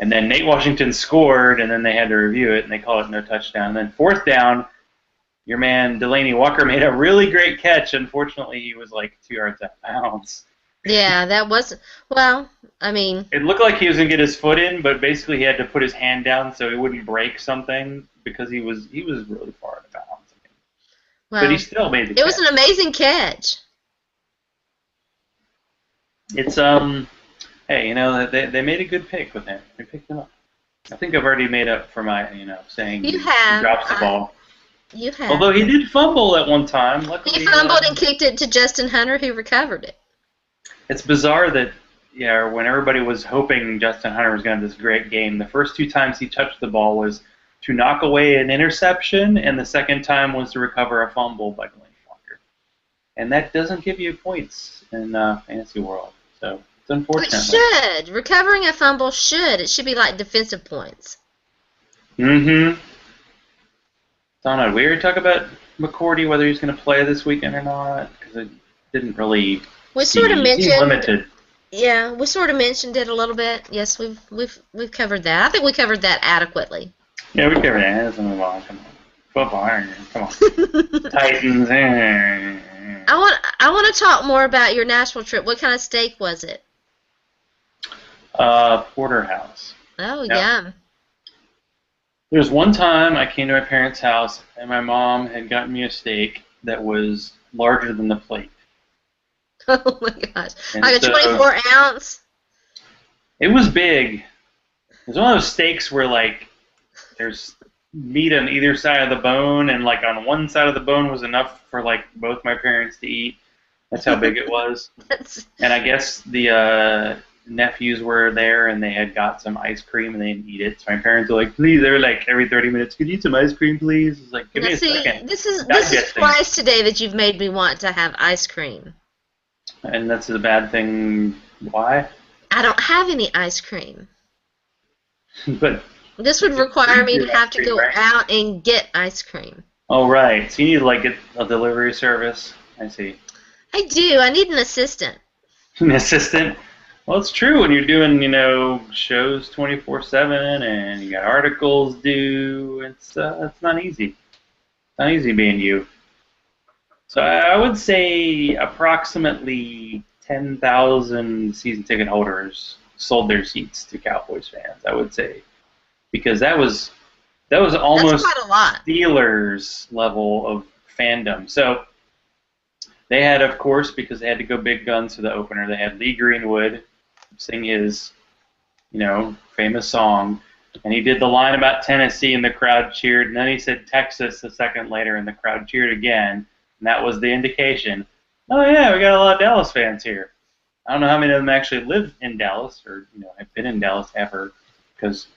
And then Nate Washington scored, and then they had to review it, and they called it no touchdown. And then 4th down, your man Delaney Walker made a really great catch. Unfortunately, he was like 2 yards out of bounds. Yeah, that was, well, I mean. It looked like he was going to get his foot in, but basically he had to put his hand down so he wouldn't break something because he was really far out of bounds. Well, but he still made the catch. It was an amazing catch. It's, hey, they made a good pick with him. They picked him up. I think I've already made up for my, saying he drops the ball. You have. Although he did fumble at one time. Luckily, he fumbled and kicked it to Justin Hunter, who recovered it. It's bizarre that, when everybody was hoping Justin Hunter was going to have this great game, the first 2 times he touched the ball was to knock away an interception, and the second time was to recover a fumble by Delaney Walker. And that doesn't give you points in fantasy world, so it's unfortunate. It should. Recovering a fumble should. It should be like defensive points. Mm-hmm. Donna, we already talked about McCourty, whether he's going to play this weekend or not, because it didn't really seem limited. Yeah, we sort of mentioned it a little bit. Yes, we've covered that. I think we covered that adequately. Yeah, we covered that. Let's move on. Come on. Football. Come on. Titans. I want to talk more about your Nashville trip. What kind of steak was it? Porterhouse. Oh, yum. There was one time I came to my parents' house, and my mom had gotten me a steak that was larger than the plate. Oh, my gosh. And like a 24-ounce? It was big. It was one of those steaks where, like, there's meat on either side of the bone, and like on one side of the bone was enough for like both my parents to eat. That's how big it was. And I guess the nephews were there, and they had got some ice cream, and they didn't eat it. So my parents were like, please, they were like every 30 minutes, could you eat some ice cream, please? It's like, give me a second. This is twice today that you've made me want to have ice cream. And that's a bad thing. Why? I don't have any ice cream. But this would require me to have to go out and get ice cream. Oh, right. So you need like a delivery service. I see. I do. I need an assistant. An assistant? Well, it's true when you're doing, shows 24/7 and you got articles due. It's not easy. not easy being you. So I would say approximately 10,000 season ticket holders sold their seats to Cowboys fans. I would say because that was That's almost quite a lot. Steelers level of fandom. So they had, of course, because they had to go big guns for the opener, they had Lee Greenwood sing his, famous song. And he did the line about Tennessee, and the crowd cheered. And then he said Texas a second later, and the crowd cheered again. And that was the indication. Oh, yeah, we got a lot of Dallas fans here. I don't know how many of them actually live in Dallas or, have been in Dallas ever. Because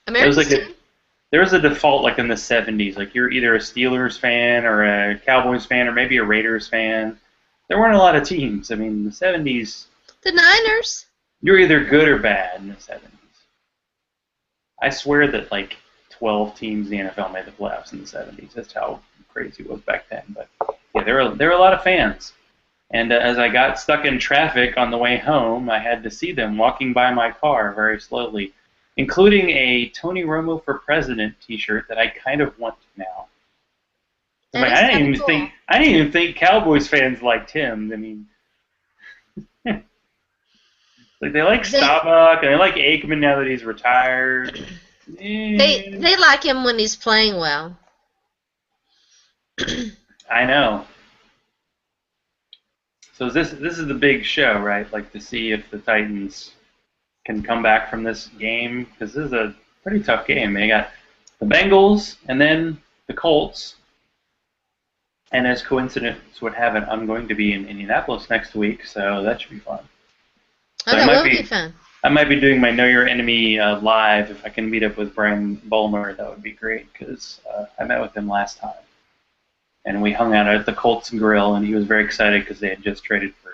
there was a default like in the 70s. Like you're either a Steelers fan or a Cowboys fan or maybe a Raiders fan. There weren't a lot of teams. I mean, the 70s. The Niners. You're either good or bad in the 70s. I swear that like 12 teams in the NFL made the playoffs in the 70s. That's how crazy it was back then. But yeah, there were a lot of fans. And as I got stuck in traffic on the way home, I had to see them walking by my car very slowly, including a Tony Romo for President T-shirt that I kind of want now. I didn't even think Cowboys fans liked him. I mean, like they like Staubach and they like Aikman now that he's retired. They like him when he's playing well. I know. So this is the big show, right? Like to see if the Titans can come back from this game, because this is a pretty tough game. They got the Bengals and then the Colts. And as coincidence would have it, I'm going to be in Indianapolis next week, so that should be fun. So that will be fun. I might be doing my Know Your Enemy live. If I can meet up with Brian Bulmer, that would be great, because I met with him last time. And we hung out at the Colts Grill, and he was very excited because they had just traded for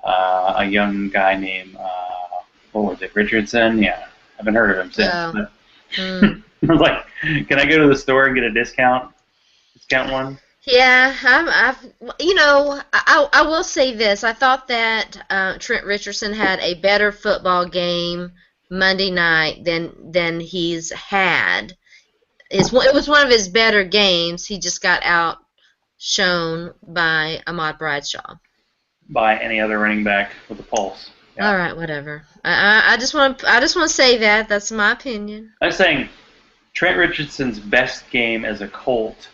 a young guy named, what was it, Richardson? Yeah, I haven't heard of him since. But I was like, can I go to the store and get a discount one? Yeah, I will say this. I thought that Trent Richardson had a better football game Monday night than he's had. It was one of his better games. He just got outshone by Ahmad Bradshaw. By any other running back with a pulse. Yeah. All right, whatever. I just want to say that. That's my opinion. I'm saying Trent Richardson's best game as a Colt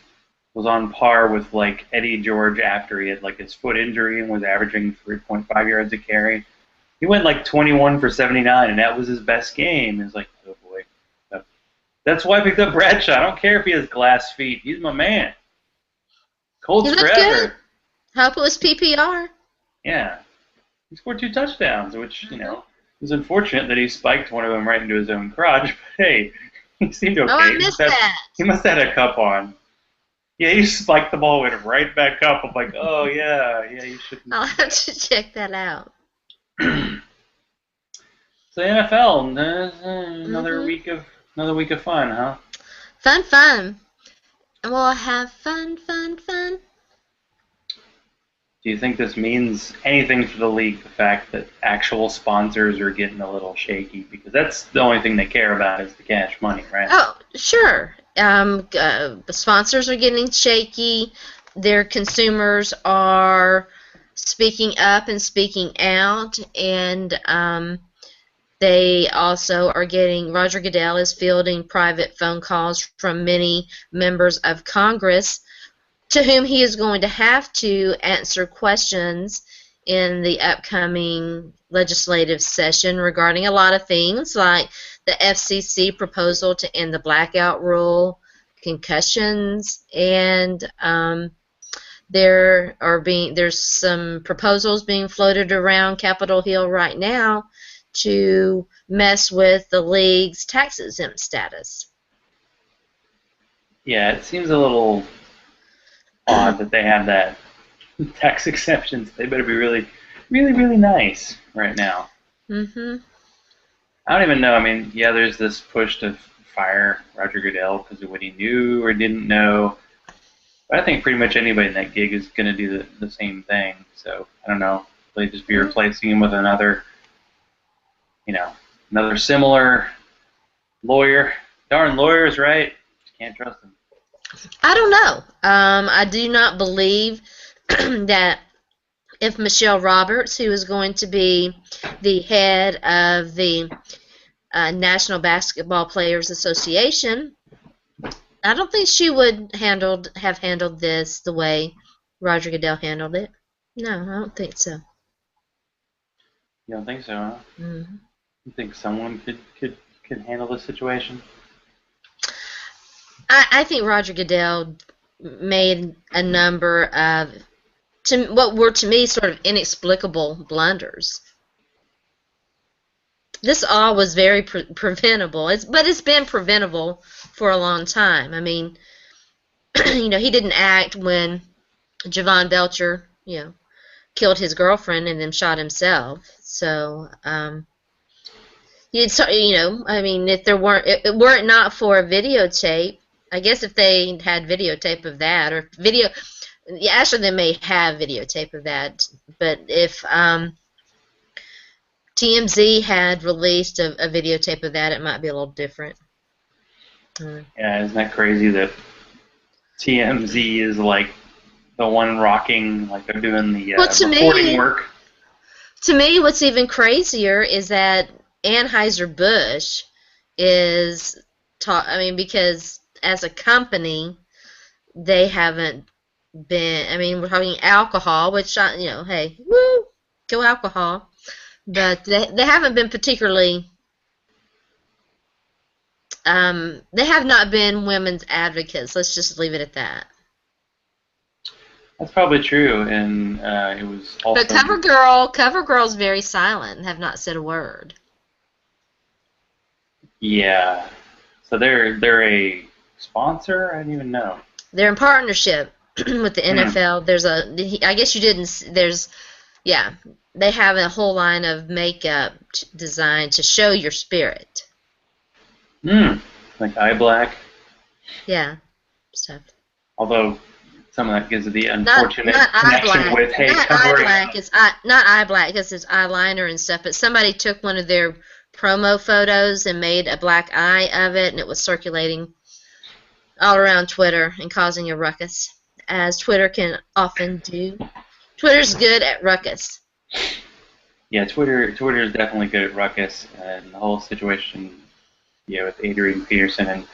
was on par with like Eddie George after he had like his foot injury and was averaging 3.5 yards a carry. He went like 21 for 79, and that was his best game. It's like, oh boy. That's why I picked up Bradshaw. I don't care if he has glass feet. He's my man. Colts forever. Good. Hope it was PPR. Yeah. He scored 2 touchdowns, which, it was unfortunate that he spiked one of them right into his own crotch. But hey, he seemed okay. Oh, I missed that. He must have had a cup on. Yeah, he spiked the ball, went right back up. I'm like, oh yeah, you shouldn't. I'll have to check that out. So NFL, another week of fun, huh? Fun. And we'll have fun. Do you think this means anything for the league, the fact that actual sponsors are getting a little shaky? Because that's the only thing they care about is the cash money, right? Oh, sure. The sponsors are getting shaky. Their consumers are speaking up and speaking out, and they also are getting. Roger Goodell is fielding private phone calls from many members of Congress, to whom he is going to have to answer questions in the upcoming legislative session regarding a lot of things, like the FCC proposal to end the blackout rule, concussions, and there's some proposals being floated around Capitol Hill right now to mess with the league's tax-exempt status. Yeah, it seems a little odd that they have that tax exceptions. They better be really, really, really nice right now. Mm-hmm. I don't even know. I mean, yeah, there's this push to fire Roger Goodell because of what he knew or didn't know. But I think pretty much anybody in that gig is going to do the same thing. So, I don't know. They'll just be replacing him with another similar lawyer. Darn lawyers, right? Just can't trust them. I don't know. I do not believe that if Michelle Roberts, who is going to be the head of the National Basketball Players Association, I don't think she would have handled this the way Roger Goodell handled it. No, I don't think so. You don't think so, huh? Mm. You think someone could handle the situation? I think Roger Goodell made a number of what were to me sort of inexplicable blunders. This all was very preventable. But it's been preventable for a long time. I mean, he didn't act when Javon Belcher, killed his girlfriend and then shot himself. So, I mean, if it weren't not for a videotape, I guess if they had videotape of that or video, yeah, actually they may have videotape of that. But if TMZ had released a videotape of that, it might be a little different. Yeah, isn't that crazy that TMZ is like the one rocking, like they're doing the reporting work? To me, what's even crazier is that Anheuser-Busch is because as a company, they haven't been. I mean, we're talking alcohol, which hey, woo, go alcohol. But they haven't been particularly. They have not been women's advocates. Let's just leave it at that. That's probably true, and it was also. But CoverGirl's very silent and have not said a word. Yeah, so they're a sponsor. I didn't even know. They're in partnership with the NFL. I guess you didn't. They have a whole line of makeup designed to show your spirit. Like eye black. Yeah, stuff. Although some of that gives it the unfortunate connection with not eye black. It's not eye black because it's eyeliner and stuff. But somebody took one of their promo photos and made a black eye of it, and it was circulating all around Twitter and causing a ruckus, as Twitter can often do. Twitter's good at ruckus. Yeah, Twitter is definitely good at ruckus, and the whole situation, with Adrian Peterson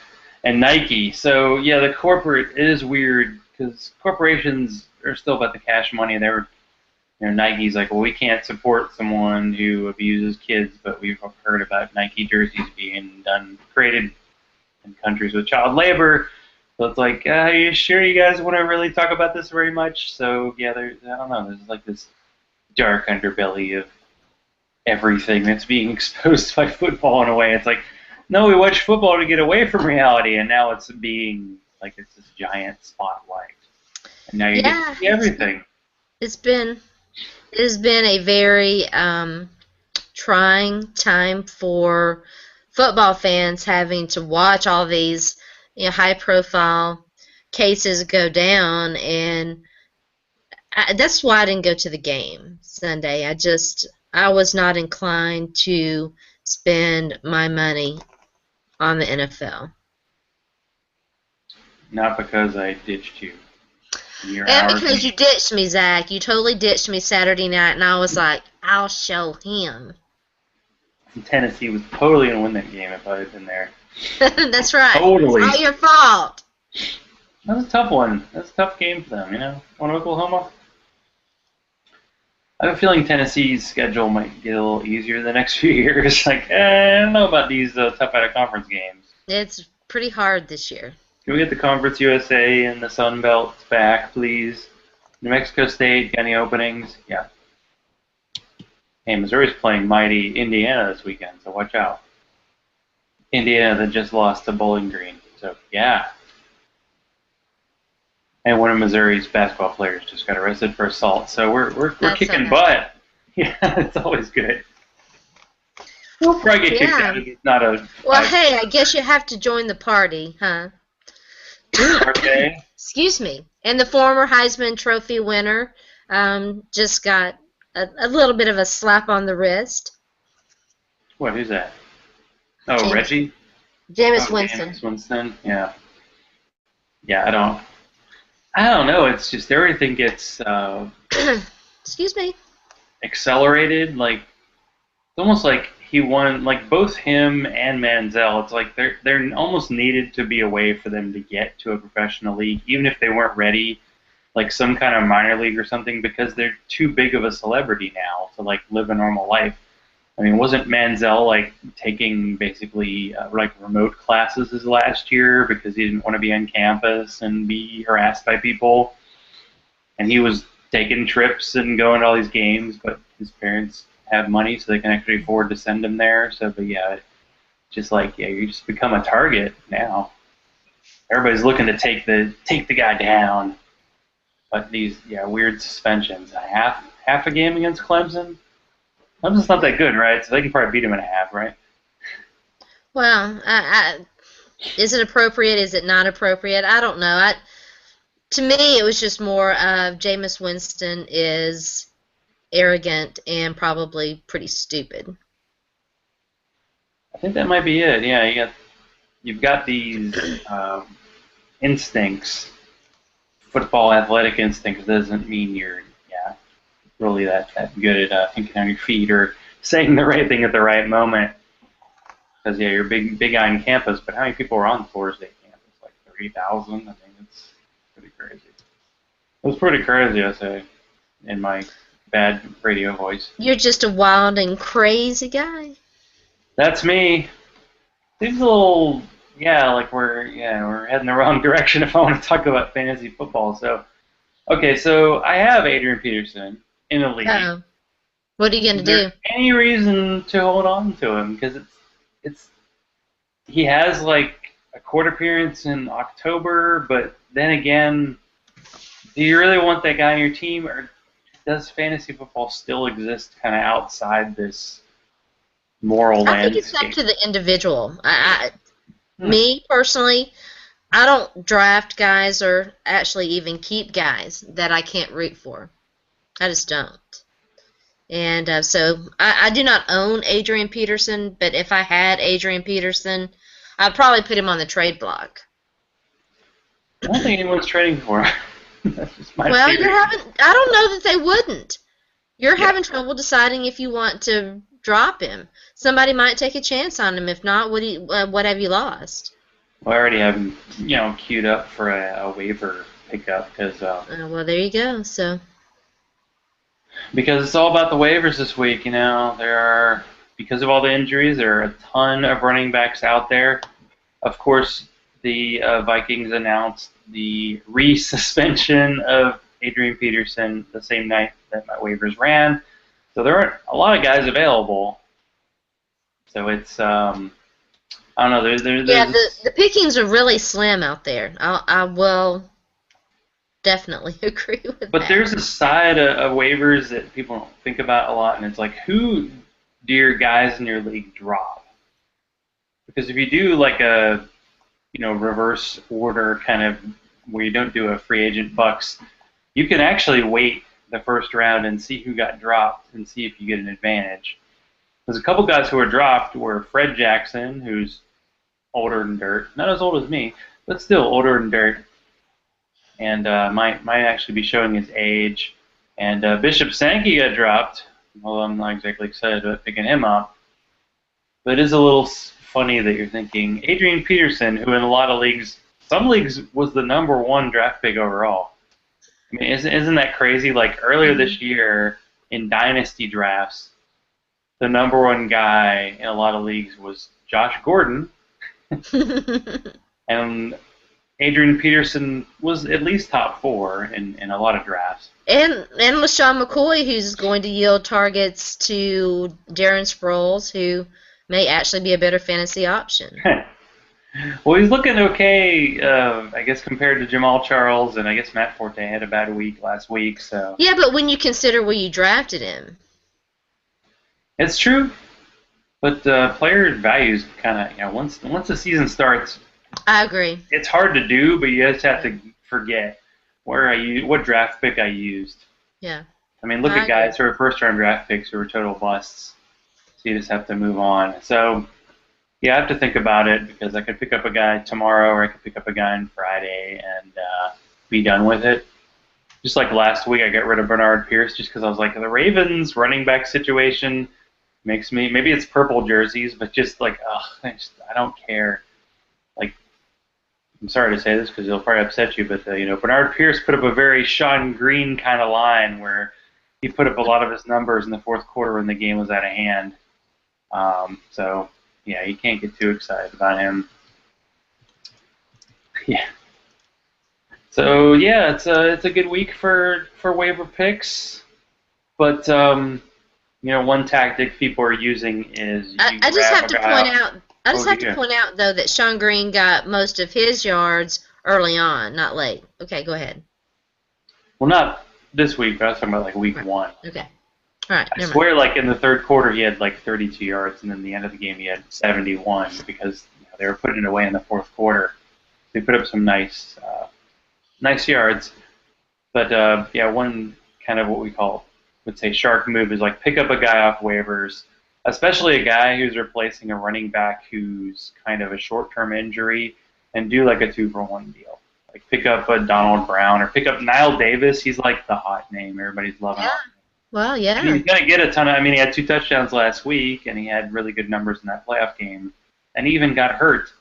and Nike. So yeah, the corporate is weird because corporations are still about the cash money. Nike's like, well, we can't support someone who abuses kids, but we've heard about Nike jerseys being created in countries with child labor. So it's like, are you sure you guys want to really talk about this very much? So yeah, I don't know. There's like this dark underbelly of everything that's being exposed by football in a way. It's like, no, we watch football to get away from reality, and now it's being like it's this giant spotlight, and now you get to see everything. It has been a very trying time for football fans, having to watch all these high-profile cases go down, and that's why I didn't go to the game Sunday. I was not inclined to spend my money on the NFL. Not because I ditched you. And because you ditched me, Zach. You totally ditched me Saturday night, and I was like, I'll show him. Tennessee was totally going to win that game if I had been there. That's right. Totally. It's not your fault. That was a tough one. That's a tough game for them, On Oklahoma. I have a feeling Tennessee's schedule might get a little easier the next few years. Like, I don't know about these tough out-of-conference games. It's pretty hard this year. Can we get the Conference USA and the Sun Belt back, please? New Mexico State, got any openings? Yeah. Hey, Missouri's playing mighty Indiana this weekend, so watch out. Indiana that just lost to Bowling Green, so yeah. And one of Missouri's basketball players just got arrested for assault, so we're kicking butt. Yeah, it's always good. We'll probably get kicked out if it's not a... Well, hey, I guess you have to join the party, huh? Okay. Excuse me. And the former Heisman Trophy winner just got a little bit of a slap on the wrist. What? Who's that? Oh, Reggie? Jameis Winston. Jameis Winston, yeah. yeah, I don't know. It's just everything gets Excuse me. accelerated. Like it's almost like he won. Like both him and Manziel. It's like they're almost needed to be away for them to get to a professional league, even if they weren't ready. Like some kind of minor league or something, because they're too big of a celebrity now to like live a normal life. I mean, wasn't Manziel like taking basically like remote classes his last year because he didn't want to be on campus and be harassed by people? And he was taking trips and going to all these games, but his parents have money, so they can actually afford to send him there. So, but yeah, just like yeah, you just become a target now. Everybody's looking to take the guy down. But these yeah weird suspensions, half a game against Clemson. Clemson's not that good, right? So they can probably beat him in a half, right? Well, is it appropriate? Is it not appropriate? I don't know. To me, it was just more of Jameis Winston is arrogant and probably pretty stupid. I think that might be it. Yeah, you've got these instincts. Football athletic instincts doesn't mean you're yeah really that good at thinking on your feet or saying the right thing at the right moment. Because yeah, you're big guy on campus, but how many people are on Florida State campus? Like 30,000. I mean, it's pretty crazy. It was pretty crazy, I say, in my bad radio voice. You're just a wild and crazy guy. That's me. Seems a little yeah, like we're heading the wrong direction if I want to talk about fantasy football. So okay, so I have Adrian Peterson in the league. Uh-oh. What are you Is going to there do? any reason to hold on to him? Because it's he has like a court appearance in October, but then again, do you really want that guy on your team, or does fantasy football still exist kind of outside this moral I think it's up landscape? to the individual. Hmm. Me personally, I don't draft guys or actually even keep guys that I can't root for. I just don't. And so I do not own Adrian Peterson, but if I had Adrian Peterson, I'd probably put him on the trade block. I don't think anyone's trading for him. That's just my Well, theory. I don't know that they wouldn't. You're Yeah. having trouble deciding if you want to drop him. Somebody might take a chance on him. If not, what have you lost? Well, I already have him, queued up for a waiver pickup Well, there you go. So, because it's all about the waivers this week. There are because of all the injuries, there are a ton of running backs out there. Of course, the Vikings announced the re-suspension of Adrian Peterson the same night that my waivers ran, so there aren't a lot of guys available. So it's I don't know. yeah, There's the pickings are really slim out there. I will definitely agree with But that. there's a side of waivers that people don't think about a lot, and it's like, who do your guys in your league drop? Because if you do like a, reverse order kind of where you don't do a free agent bucks, you can actually wait the first round and see who got dropped and see if you get an advantage. There's a couple guys who were dropped were Fred Jackson, who's older than dirt, not as old as me, but still older than dirt, and might actually be showing his age. And Bishop Sankey got dropped, although I'm not exactly excited about picking him up. But it is a little funny that you're thinking Adrian Peterson, who in a lot of leagues, some leagues was the number one draft pick overall. I mean, isn't that crazy? Like earlier Mhm. this year in dynasty drafts, the number one guy in a lot of leagues was Josh Gordon, and Adrian Peterson was at least top four in a lot of drafts. and LaShawn McCoy, who's going to yield targets to Darren Sproles, who may actually be a better fantasy option. Well, he's looking okay, I guess, compared to Jamal Charles, and I guess Matt Forte had a bad week last week, so Yeah, but when you consider where you drafted him, it's true. But player values kind of, once the season starts, I agree. it's hard to do, but you just have to forget what draft pick I used. Yeah, I mean, look I at agree. guys who are first round draft picks who are total busts. So you just have to move on. So Yeah, I have to think about it because I could pick up a guy tomorrow or I could pick up a guy on Friday and be done with it. Just like last week, I got rid of Bernard Pierce just because I was like, the Ravens running back situation makes me, maybe it's purple jerseys, but just like, ugh, I don't care. Like, I'm sorry to say this because it'll probably upset you, but Bernard Pierce put up a very Sean Green kind of line where he put up a lot of his numbers in the fourth quarter when the game was out of hand. So yeah, you can't get too excited about him. Yeah. So yeah, it's a good week for waiver picks, but one tactic people are using is you I just grab have a to guy point out. out. I just Oh, have to yeah. point out though that Sean Green got most of his yards early on, not late. Okay, go ahead. Well, not this week, but I was talking about like week Right. one. Okay. All right. I Never mind. swear, like in the third quarter, he had like 32 yards, and then the end of the game, he had 71 because they were putting it away in the fourth quarter. So he put up some nice yards. But yeah, one kind of what we would say shark move is like pick up a guy off waivers, especially a guy who's replacing a running back who's kind of a short-term injury, and do like a 2-for-1 deal. Like pick up a Donald Brown or pick up Nile Davis. He's like the hot name. Everybody's loving Yeah. him. Well, And yeah. he's going to get a ton of. I mean, he had 2 touchdowns last week, and he had really good numbers in that playoff game. And he even got hurt.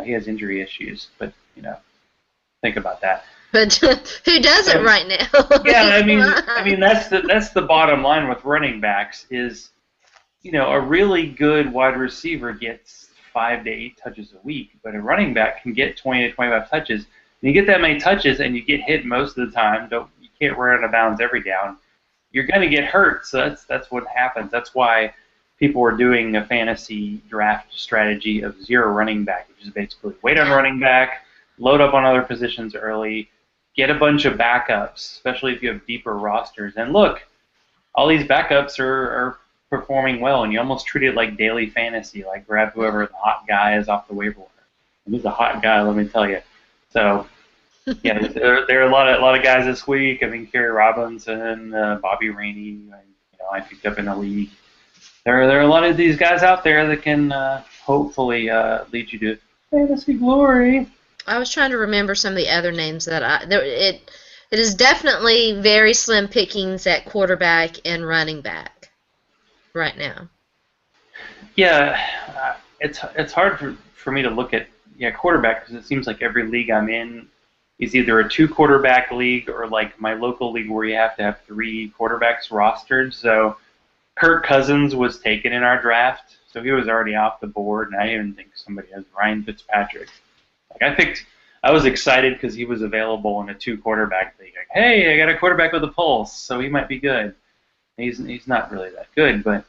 He has injury issues, but think about that. But who doesn't So, right now? yeah, Come I on. mean that's the bottom line with running backs is a really good wide receiver gets 5 to 8 touches a week, but a running back can get 20 to 25 touches. And you get that many touches, and you get hit most of the time. You can't run out of bounds every down. You're going to get hurt, so that's what happens. That's why people are doing a fantasy draft strategy of 0 running back, which is basically wait on running back, load up on other positions early, get a bunch of backups, especially if you have deeper rosters. And look, all these backups are performing well, and you almost treat it like daily fantasy, like grab whoever the hot guy is off the waiver wire. And he's a hot guy, let me tell you. So yeah, there are a lot of guys this week. I mean, Kerry Robinson, Bobby Rainey. I picked up in the league. There are a lot of these guys out there that can hopefully lead you to fantasy glory. I was trying to remember some of the other names that it is definitely very slim pickings at quarterback and running back right now. Yeah, it's hard for me to look at quarterback because it seems like every league I'm in is either a 2-quarterback league or like my local league where you have to have 3 quarterbacks rostered. So Kirk Cousins was taken in our draft, so he was already off the board, and I even think somebody has Ryan Fitzpatrick. Like I was excited because he was available in a 2-quarterback league. Like, hey, I got a quarterback with a pulse, so he might be good. He's not really that good, but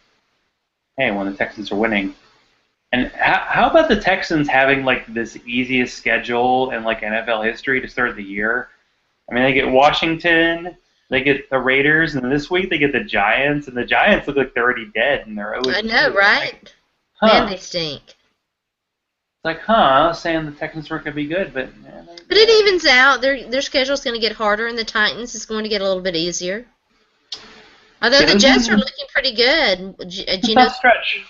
hey, when the Texans are winning. And how about the Texans having like this easiest schedule in like NFL history to start the year? I mean, they get Washington, they get the Raiders, and this week they get the Giants, and the Giants look like they're already dead, and they're 0-2. I know, right? Like, Man, huh? they stink. It's like, I was saying the Texans weren't going to be good, but But it evens out. Their schedule's going to get harder, and the Titans is going to get a little bit easier. Although the Jets are looking pretty good. tough stretch.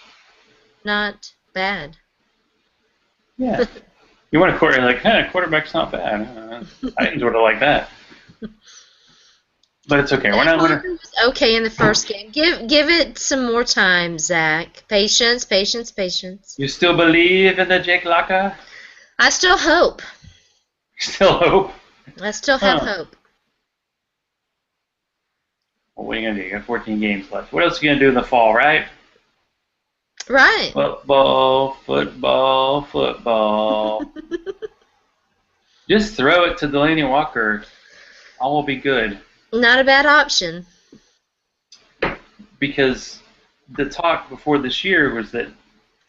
Not bad. Yeah. You want a quarterback's not bad. Titans would have liked that. But it's okay. We're not. Was okay in the first game. Give it some more time, Zach. Patience. You still believe in the Jake Locker? I still hope. You still hope? I still have hope. Well, what are you going to do? You got 14 games left. What else are you going to do in the fall, right? Right. Football. Just throw it to Delaney Walker. All will be good. Not a bad option. Because the talk before this year was that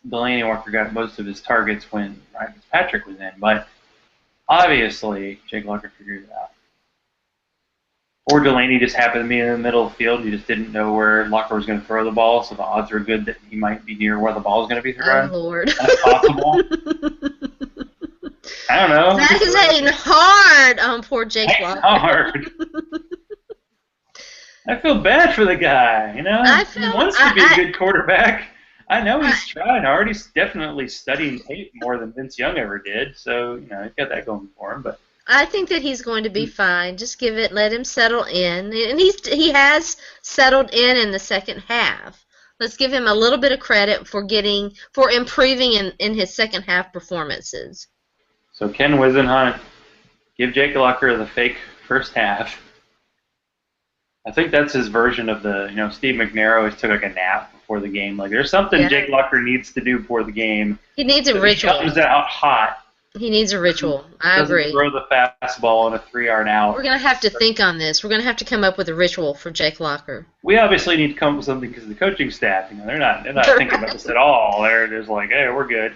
Delaney Walker got most of his targets when Ryan Fitzpatrick was in. But obviously, Jake Locker figured it out. Or Delaney just happened to be in the middle of the field. You just didn't know where Locker was going to throw the ball, so the odds were good that he might be near where the ball is going to be thrown. Oh, Lord. That's possible. I don't know. Zach is hating hard on poor Jake Locker. Hard. I feel bad for the guy. He wants to be a good quarterback. I know he's trying hard. He's definitely studying tape more than Vince Young ever did. So, he's got that going for him. But I think that he's going to be fine. Just let him settle in, and he has settled in the second half. Let's give him a little bit of credit for improving in his second half performances. So Ken Wisenhunt, give Jake Locker the fake first half. I think that's his version of Steve McNair always took like a nap before the game. Like there's something Jake Locker needs to do before the game. He needs a ritual. He comes out hot. He needs a ritual. I agree. Throw the fastball on a 3-yard out. We're going to have to think on this. We're going to have to come up with a ritual for Jake Locker. We obviously need to come up with something because the coaching staff, they're not thinking about this at all. They're just like, hey, we're good.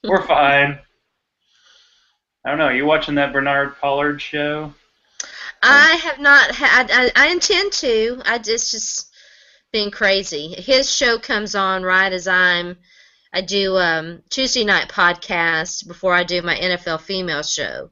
We're fine. I don't know. Are you watching that Bernard Pollard show? I have not had. I intend to. It's just been crazy. His show comes on right as I do Tuesday night podcast before I do my NFL female show.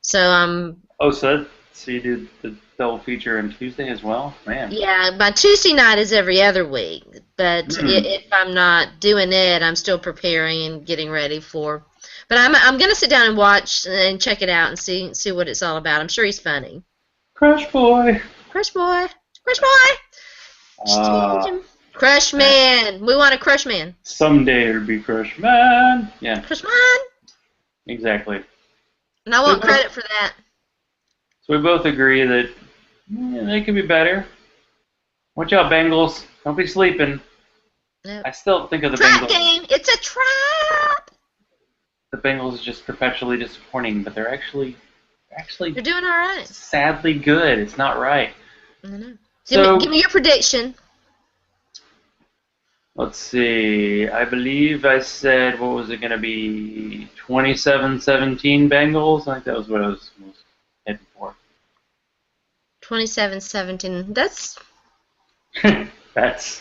So so you do the double feature on Tuesday as well, man. Yeah, my Tuesday night is every other week, but if I'm not doing it, I'm still preparing and getting ready for. But I'm gonna sit down and watch and check it out and see what it's all about. I'm sure he's funny. Crush boy. Crush boy. Crush boy. Crush man. We want a crush man. Someday it'll be crush man. Yeah. Crush man. Exactly. And I want credit for that. So we both agree that they could be better. Watch out, Bengals. Don't be sleeping. Nope. I still think of the trap Bengals. Game. It's a trap. The Bengals are just perpetually disappointing, but they're actually they're doing all right. Sadly good. It's not right. I know. Give me your prediction. Let's see. I believe I said, what was it going to be? 27-17 Bengals? I think that was what I was heading for. 27-17. That's... That's...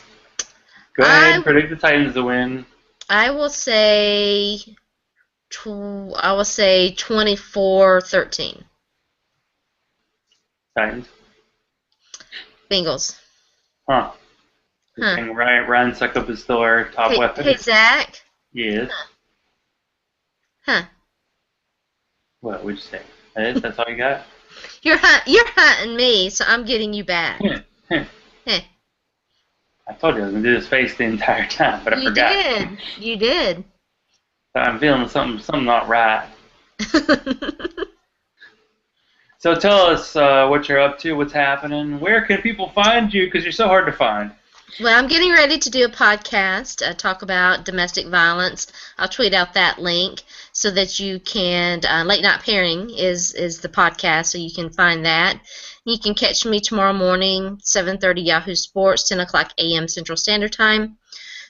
Go ahead and predict the Titans to win. I will say 24-13. Titans. Bengals. Huh. And Ryan Suckup is still our top weapon. Hey, Zach. Yes. Huh. What would you say? That's all you got? You're hunting me, so I'm getting you back. I told you I was going to do this face the entire time, but I forgot. You did. I'm feeling something not right. So tell us what you're up to, what's happening. Where can people find you? Because you're so hard to find. Well, I'm getting ready to do a podcast, talk about domestic violence. I'll tweet out that link so that you can, Late Night Pairing is the podcast, so you can find that. You can catch me tomorrow morning, 7:30 Yahoo Sports, 10 o'clock a.m. Central Standard Time,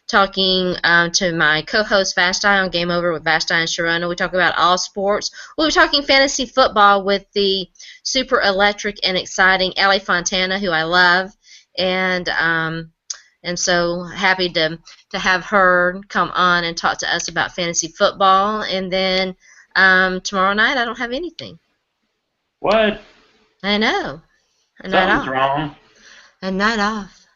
talking to my co-host Vashti on Game Over with Zach and Sharona. We talk about all sports. We'll be talking fantasy football with the super electric and exciting Ellie Fontana, who I love, and so happy to have her come on and talk to us about fantasy football. And then tomorrow night I don't have anything. What? I know. Something's wrong. A night off.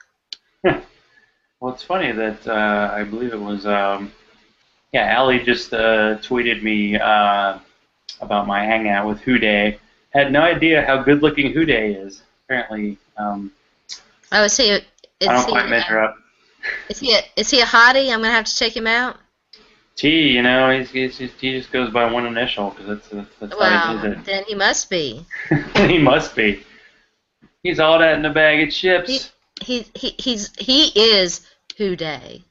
Well, it's funny that I believe it was, Allie just tweeted me about my hangout with Houday. Had no idea how good-looking Houday is. Apparently, is he? I don't quite measure up. Is he a hottie? I'm gonna have to check him out. T, he just goes by one initial because that's how he does it. Then he must be. He must be. He's all that in a bag of chips. He is Houday.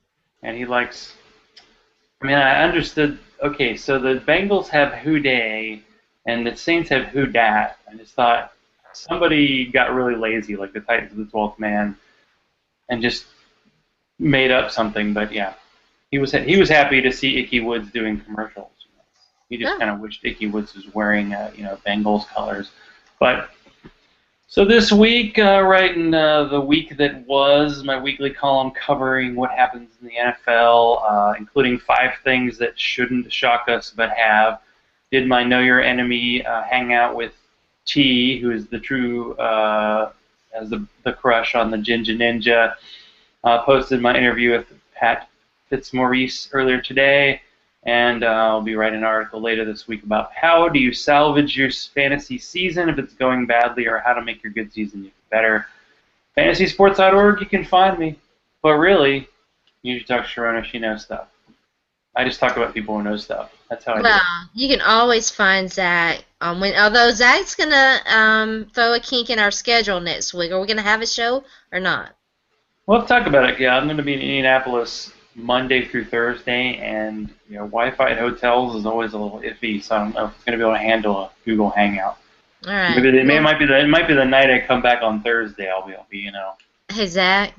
And he likes. I mean, I understood. Okay, so the Bengals have Houday, and the Saints have Houdat. I just thought somebody got really lazy, like the Titans of the 12th man, and just made up something. But yeah, he was happy to see Icky Woods doing commercials. He just kind of wished Icky Woods was wearing Bengals colors. But so this week, right in the week that was, my weekly column covering what happens in the NFL, including 5 things that shouldn't shock us but have. Did my Know Your Enemy hangout with T, who is the true as the crush on the Ginger Ninja. Posted my interview with Pat Fitzmaurice earlier today, and I'll be writing an article later this week about how do you salvage your fantasy season if it's going badly, or how to make your good season even better. FantasySports.org, you can find me. But really, you should talk to Sharona. She knows stuff. I just talk about people who know stuff. That's how I do it. Well, you can always find Zach. Although Zach's gonna throw a kink in our schedule next week. Are we gonna have a show or not? We'll have to talk about it. Yeah, I'm going to be in Indianapolis Monday through Thursday, and Wi-Fi at hotels is always a little iffy, so I don't know if it's going to be able to handle a Google Hangout. All right. Maybe it might be the night I come back on Thursday. I'll be. Hey Zach,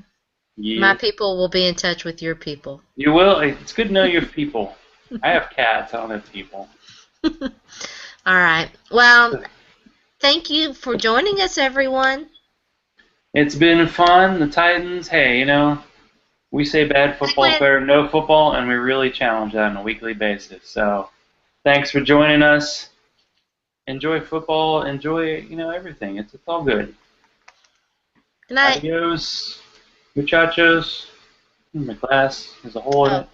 Yeah. my people will be in touch with your people. You will. It's good to know you have people. I have cats. I don't have people. All right. Well, thank you for joining us, everyone. It's been fun. The Titans, hey, we say bad football is better than no football, and we really challenge that on a weekly basis. So thanks for joining us. Enjoy football. Enjoy, everything. It's all good. Good night. Adios, muchachos. My glass. There's a hole in it.